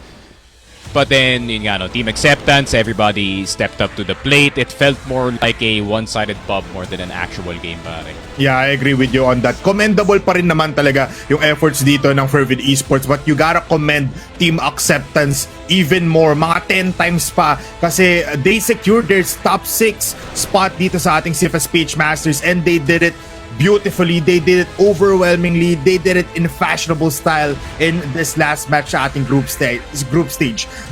But then, yun nga, no, Team Acceptance, everybody stepped up to the plate. It felt more like a one-sided pub more than an actual game, pare. Yeah, I agree with you on that. Commendable pa rin naman talaga yung efforts dito ng Fervid Esports, but you gotta commend Team Acceptance even more, mga 10 times pa, kasi they secured their top 6 spot dito sa ating CFPH Masters, and they did it beautifully. They did it overwhelmingly. They did it in fashionable style in this last match sa ating group stage.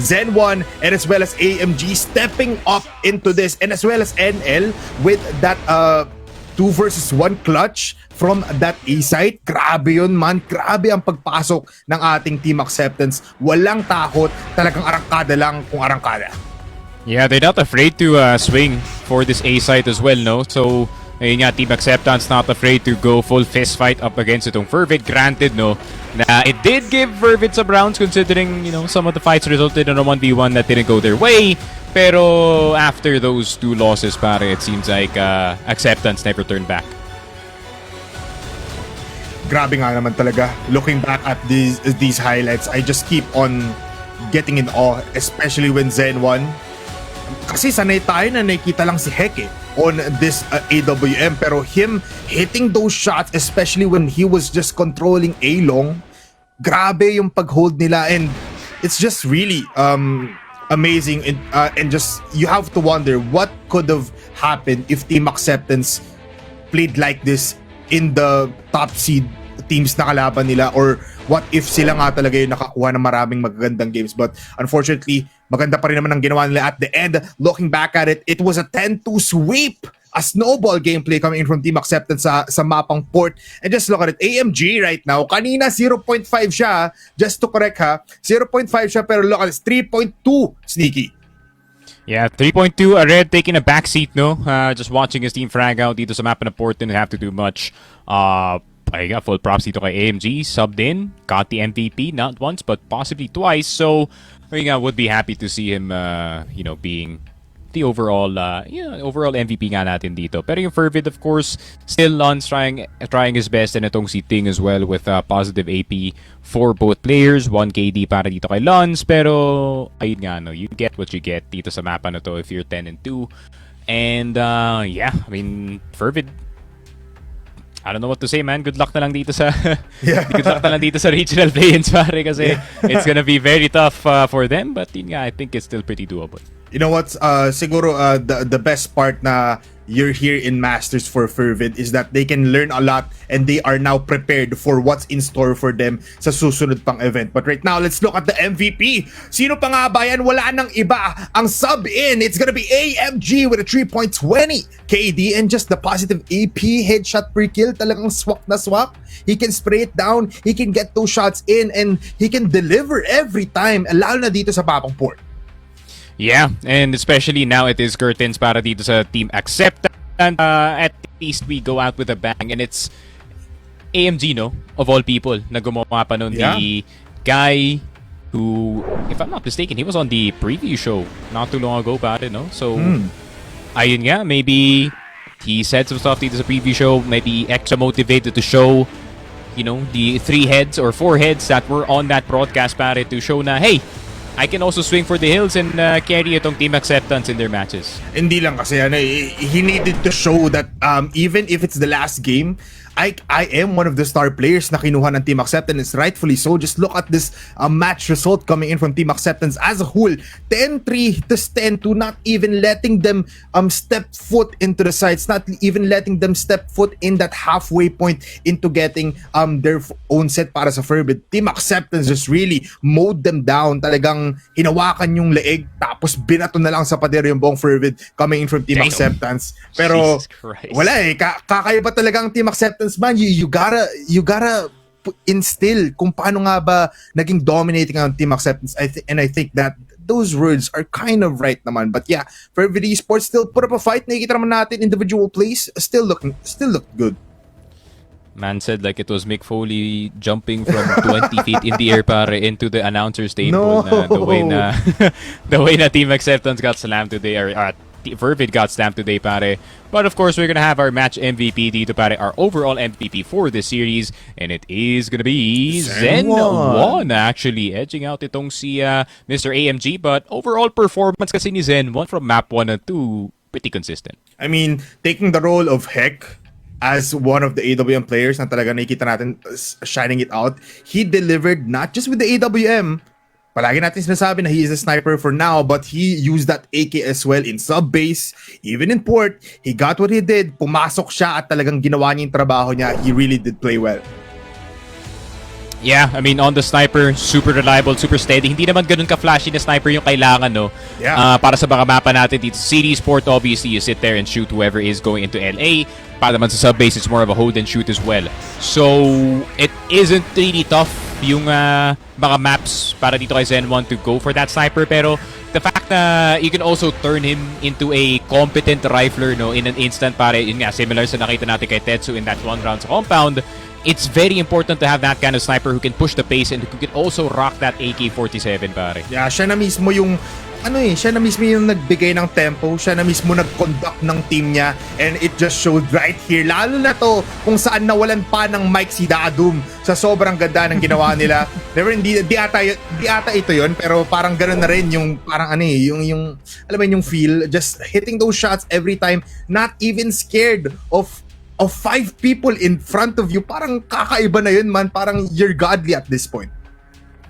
Zen1 and as well as AMG stepping up into this, and as well as NL with that 2 versus 1 clutch from that A site. Grabe yun, man. Grabe ang pagpasok ng ating Team Acceptance. Walang takot. Talagang arangkada lang kung arangkada. Yeah, they're not afraid to swing for this A site as well, no? So, ayun nga, Team Acceptance not afraid to go full fist fight up against itong Fervid. Granted, no, na it did give Fervid some rounds considering, some of the fights resulted in a 1v1 that didn't go their way. Pero after those 2 losses, pare, it seems like Acceptance never turned back. Grabe nga naman talaga. Looking back at these highlights, I just keep on getting in awe, especially when Zen won. Kasi sanay tayo na nakikita lang si Heke on this AWM, pero him hitting those shots, especially when he was just controlling A-Long, grabe yung pag-hold nila, and it's just really amazing, and just you have to wonder what could have happened if Team Acceptance played like this in the top seed teams na kalaban nila, or what if sila nga talaga yung nakakuha ng maraming magagandang games. But unfortunately, maganda pa rin naman ang ginawa nila at the end. Looking back at it, it was a 10-2 sweep, a snowball gameplay coming in from Team Acceptance sa mapang Port. And just look at it, AMG right now, kanina 0.5 siya, just to correct ha, 0.5 siya, pero look at it, 3.2 Sneaky. Yeah, 3.2, a Red taking a backseat, no? Just watching his team frag out dito sa map na Port, didn't have to do much. I got full props dito kay AMG, subbed in, got the MVP, not once, but possibly twice. So, I would be happy to see him, being the overall MVP nga natin dito. Pero yung Fervid, of course, still on trying his best, and itong si Ting as well with positive AP for both players. 1 KD para dito kay Lons, pero ayun nga, no, you get what you get dito sa mapa na to if you're 10-2. And Fervid, I don't know what to say, man. Good luck na lang dito sa good luck na lang dito sa regional play-ins, pare, kasi it's gonna be very tough for them, but yun nga, I think it's still pretty doable. You know what? Siguro the best part na you're here in Masters for Fervid is that they can learn a lot, and they are now prepared for what's in store for them sa susunod pang event. But right now, let's look at the MVP. Sino pa nga ba yan? Wala nang iba. Ang sub-in, it's gonna be AMG with a 3.20 KD and just the positive AP headshot per kill. Talagang swak na swak. He can spray it down, he can get those shots in, and he can deliver every time, lalo na dito sa Papang Port. Yeah, and especially now it is curtains para dito sa Team Acceptance. At least we go out with a bang, and it's AMG, no? Of all people, na gumawa pa nun, the guy who, if I'm not mistaken, he was on the preview show not too long ago, pare, no? So, ayun nga, maybe he said some stuff dito sa preview show, maybe extra motivated to show, the 3 heads or 4 heads that were on that broadcast, pare, to show na, hey, I can also swing for the hills and carry itong Team Acceptance in their matches. Hindi lang kasi he needed to show that even if it's the last game, I am one of the star players na kinuha ng Team Acceptance, rightfully so. Just look at this match result coming in from Team Acceptance as a whole. 10-3 to 10-2, not even letting them step foot into the sides, not even letting them step foot in that halfway point into getting their own set para sa Fervid. Team Acceptance just really mowed them down. Talagang hinawakan yung leeg, tapos binato na lang sa pader yung buong Fervid coming in from Team Acceptance. Pero wala kakaiba talagang Team Acceptance, man. You gotta instill kung paano nga ba naging dominating ang Team Acceptance. And I think that those words are kind of right naman. But yeah, Fervid Esports still put up a fight. Nakikita naman natin individual plays still looked good. Man said like it was Mick Foley jumping from 20 feet in the air, pare, into the announcer's table. No. The way na Team Acceptance got slammed today, or Fervid got slammed today, pare. But of course, we're gonna have our match MVP dito, pare, our overall MVP for this series, and it is gonna be Zen 1, actually, edging out itong si Mr. AMG. But overall performance kasi ni Zen 1 from map 1 and 2, pretty consistent. I mean, taking the role of Heck as one of the AWM players na talaga nakikita natin shining it out, he delivered not just with the AWM. Palagi natin sinasabi na he is a sniper for now, but he used that AK as well in sub-base, even in port. He got what he did, pumasok siya at talagang ginawa niya yung trabaho niya. He really did play well. Yeah, I mean, on the sniper, super reliable, super steady. Hindi naman ganun ka-flashy na sniper yung kailangan, no? Yeah. Para sa mga mapa natin dito. City Sport, obviously, you sit there and shoot whoever is going into LA. Para naman sa sub-base, it's more of a hold and shoot as well. So, it isn't really tough yung mga maps para dito kay Zen 1 to go for that sniper. Pero, the fact na you can also turn him into a competent rifler, no, in an instant, pare, yun nga, similar sa nakita natin kay Tetsu in that one round sa compound. It's very important to have that kind of sniper who can push the pace and who can also rock that AK-47, pare. Yeah, siya na mismo yung siya na mismo yung nagbigay ng tempo, siya na mismo nag-conduct ng team niya, and it just showed right here. Lalo na to kung saan nawalan pa ng mic si Dadum sa sobrang ganda ng ginawa nila. Never di ata ito yon, pero parang ganoon na rin yung parang yung alam mo yung feel, just hitting those shots every time, not even scared of 5 people in front of you. Parang kakaiba na yun, man. Parang you're godly at this point.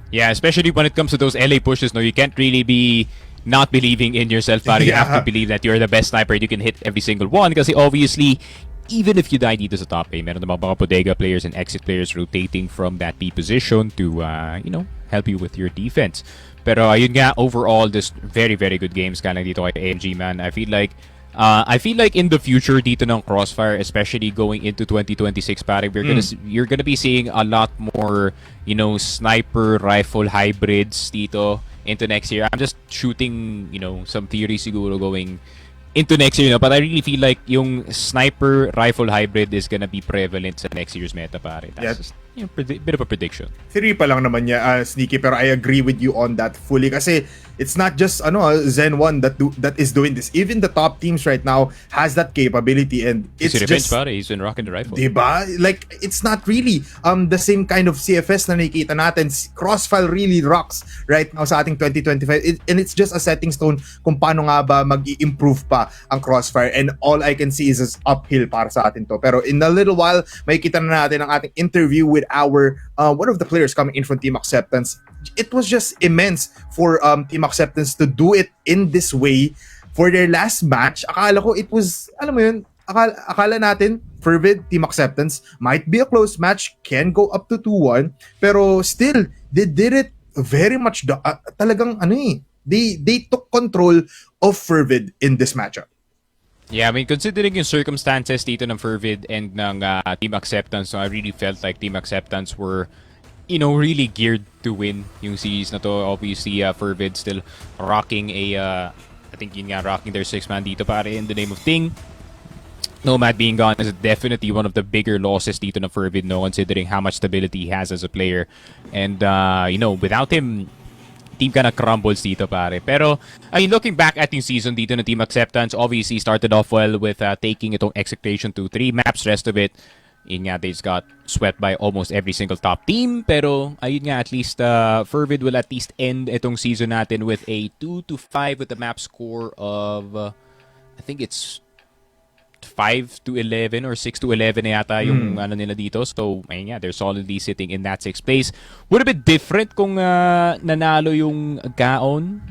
Yeah, especially when it comes to those LA pushes, no, you can't really be not believing in yourself, pare. You have to believe that you're the best sniper. You can hit every single one. Kasi obviously, even if you die dito sa top A, meron namang mga bodega players and exit players rotating from that B position to, help you with your defense. Pero ayun nga, overall, just very, very good games ka lang dito kay AMG, man. I feel like in the future dito ng Crossfire, especially going into 2026, pare, you're gonna be seeing a lot more, sniper rifle hybrids dito into next year. I'm just shooting, some theories siguro going into next year, but I really feel like yung sniper rifle hybrid is gonna be prevalent sa next year's meta, pare. That's just bit of a prediction. Theory pa lang naman niya, Sneaky, pero I agree with you on that fully kasi it's not just Zen 1 that is doing this. Even the top teams right now has that capability, and it's Revenge, just pare, he's been rocking the rifle. diba? Like, it's not really the same kind of CFS na nakikita natin. Crossfire really rocks right now sa ating 2025, and it's just a setting stone kung paano nga ba mag-i-improve pa ang Crossfire, and all I can see is uphill para sa atin to. Pero in a little while, makikita na natin ang ating interview with our one of the players coming in from Team Acceptance. It was just immense for Team Acceptance to do it in this way for their last match. Akala ko it was, alam mo yun, akala natin Fervid, Team Acceptance might be a close match, can go up to 2-1, pero still they did it very much talagang they took control of Fervid in this matchup. Yeah, I mean, considering yung circumstances dito ng Fervid and ng Team Acceptance, so I really felt like Team Acceptance were, really geared to win yung series na to. Obviously, Fervid still rocking rocking their 6-man dito, pare, in the name of Ting. Nomad being gone is definitely one of the bigger losses dito ng Fervid, no, considering how much stability he has as a player. And, without him, team ka na crumbles dito, pare. Pero, I mean, looking back at yung season dito ng Team Acceptance, obviously started off well with taking itong Execration to 3 maps. Rest of it, yun nga, they just got swept by almost every single top team. Pero, ayun nga, at least Fervid will at least end itong season natin with a 2-5 with the map score of, I think it's 5-11 or 6-11 na yata yung nila dito. So, ayun nga, they're solidly sitting in that 6th place. Would have been different kung nanalo yung Gaon,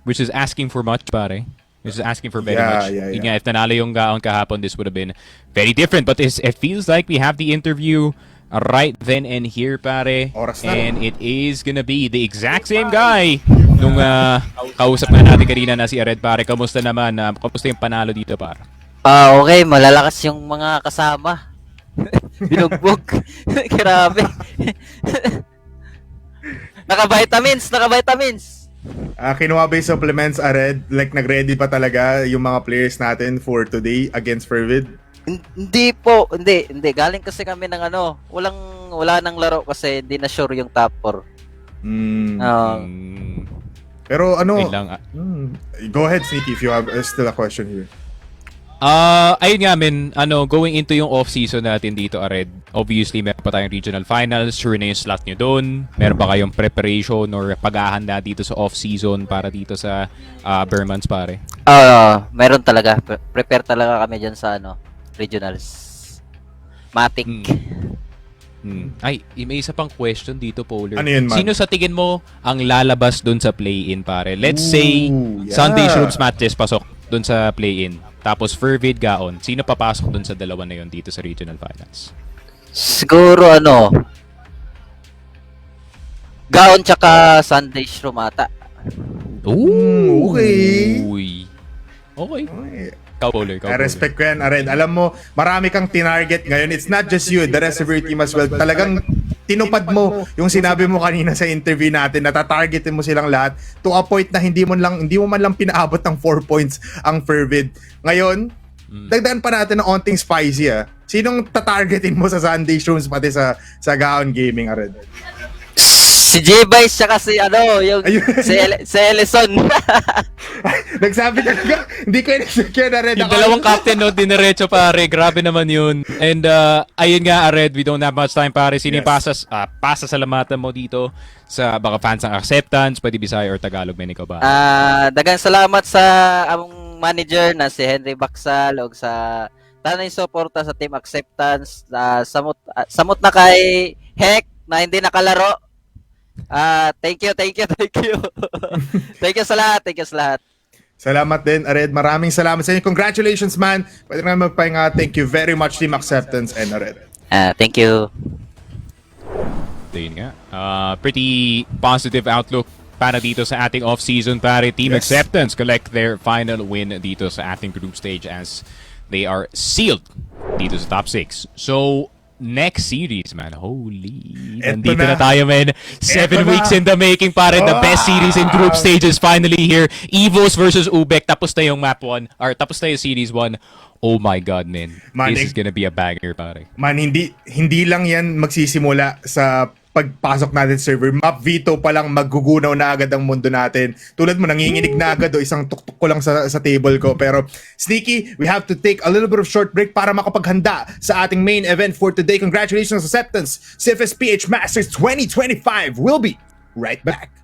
which is asking for much, pare. Which is asking for very much. Yun nga, if nanalo yung Gaon kahapon, this would have been very different. But it feels like we have the interview right then and here, pare. And it is gonna be the exact same guy nung kausap na natin kanina na si Ared, pare. Kamusta naman? Kamusta yung panalo dito, pare? Okay, malalakas yung mga kasama. Binugbog. Grabe. Naka-vitamins. Kinuha ba yung supplements, Ared? Like, nag-ready pa talaga yung mga players natin for today against Fervid? Hindi po, hindi. Galing kasi kami ng wala nang laro kasi hindi na sure yung top 4. Pero go ahead, Sneaky, if you have still a question here. Ayun nga, going into yung off-season natin dito, Ared, obviously meron pa tayong regional finals, sure na yung slot nyo doon, meron pa kayong preparation or paghahanda dito sa off-season para dito sa Bermans, pare? Meron talaga, prepare talaga kami dyan sa regionals. Matic. Ay, may isa pang question dito, Polar. Ano yun, man? Sino sa tingin mo ang lalabas doon sa play-in, pare? Let's say, Sunday Shrooms matches pasok doon sa play-in. Tapos Fervid, Gaon. Sino papasok doon sa dalawa na yon dito sa regional finals? Siguro Gaon tsaka Sunday shroom ata. Ooh. okay. Okay. Okay. Ikaw, Bowler. I respect ko yan, Ared. Alam mo, marami kang tinarget ngayon. It's not just you, the rest of your team as well. Talagang tinupad mo yung sinabi mo kanina sa interview natin na tatargetin mo silang lahat to a point na hindi mo man lang pinaabot ng 4 points ang Fervid. Ngayon, dagdagan pa natin ng onting spicy Sinong tatargetin mo sa Sunday Shrooms pati sa Gaon Gaming, Ared? Si J-Vice tsaka si yung Ayun. si Ellison. Nagsabi ka, hindi ko in-secure na Red. Yung dalawang captain, no, diniretso pare. Grabe naman yun. And ayun nga, Red, we don't have much time pare. Sino yung pasasalamatan mo dito sa baka fans ng Acceptance, pwede Bisaya or Tagalog, men, ikaw ba? Dagang salamat sa among manager na si Henry Baksal ug sa tanay suporta sa Team Acceptance. Samot na kay Heck na hindi nakalaro. Thank you. Thank you sa lahat. Salamat din, Ared. Maraming salamat sa inyo. Congratulations, man. Pwede na magpahinga. Thank you very much, Team Acceptance and Ared. Thank you. Yun nga. Pretty positive outlook para dito sa ating off-season pare. Team Yes. Acceptance collect their final win dito sa ating group stage as they are sealed dito sa top 6. So, next series, man. Holy. Nandito na tayo, man. 7 weeks in the making, pare. The best series in group stages finally here. Evos versus Ubek. Tapos na yung map 1. Or tapos na yung series 1. Oh my God, man. This is gonna be a banger, pare. Man, hindi lang yan magsisimula sa pagpasok natin sa server. Map veto pa lang maggugunaw na agad ang mundo natin. Tulad mo, nanginginig na agad isang tuktok ko lang sa table ko. Pero, Sneaky, we have to take a little bit of short break para makapaghanda sa ating main event for today. Congratulations, Acceptance! CFPH Masters 2025! We'll be right back.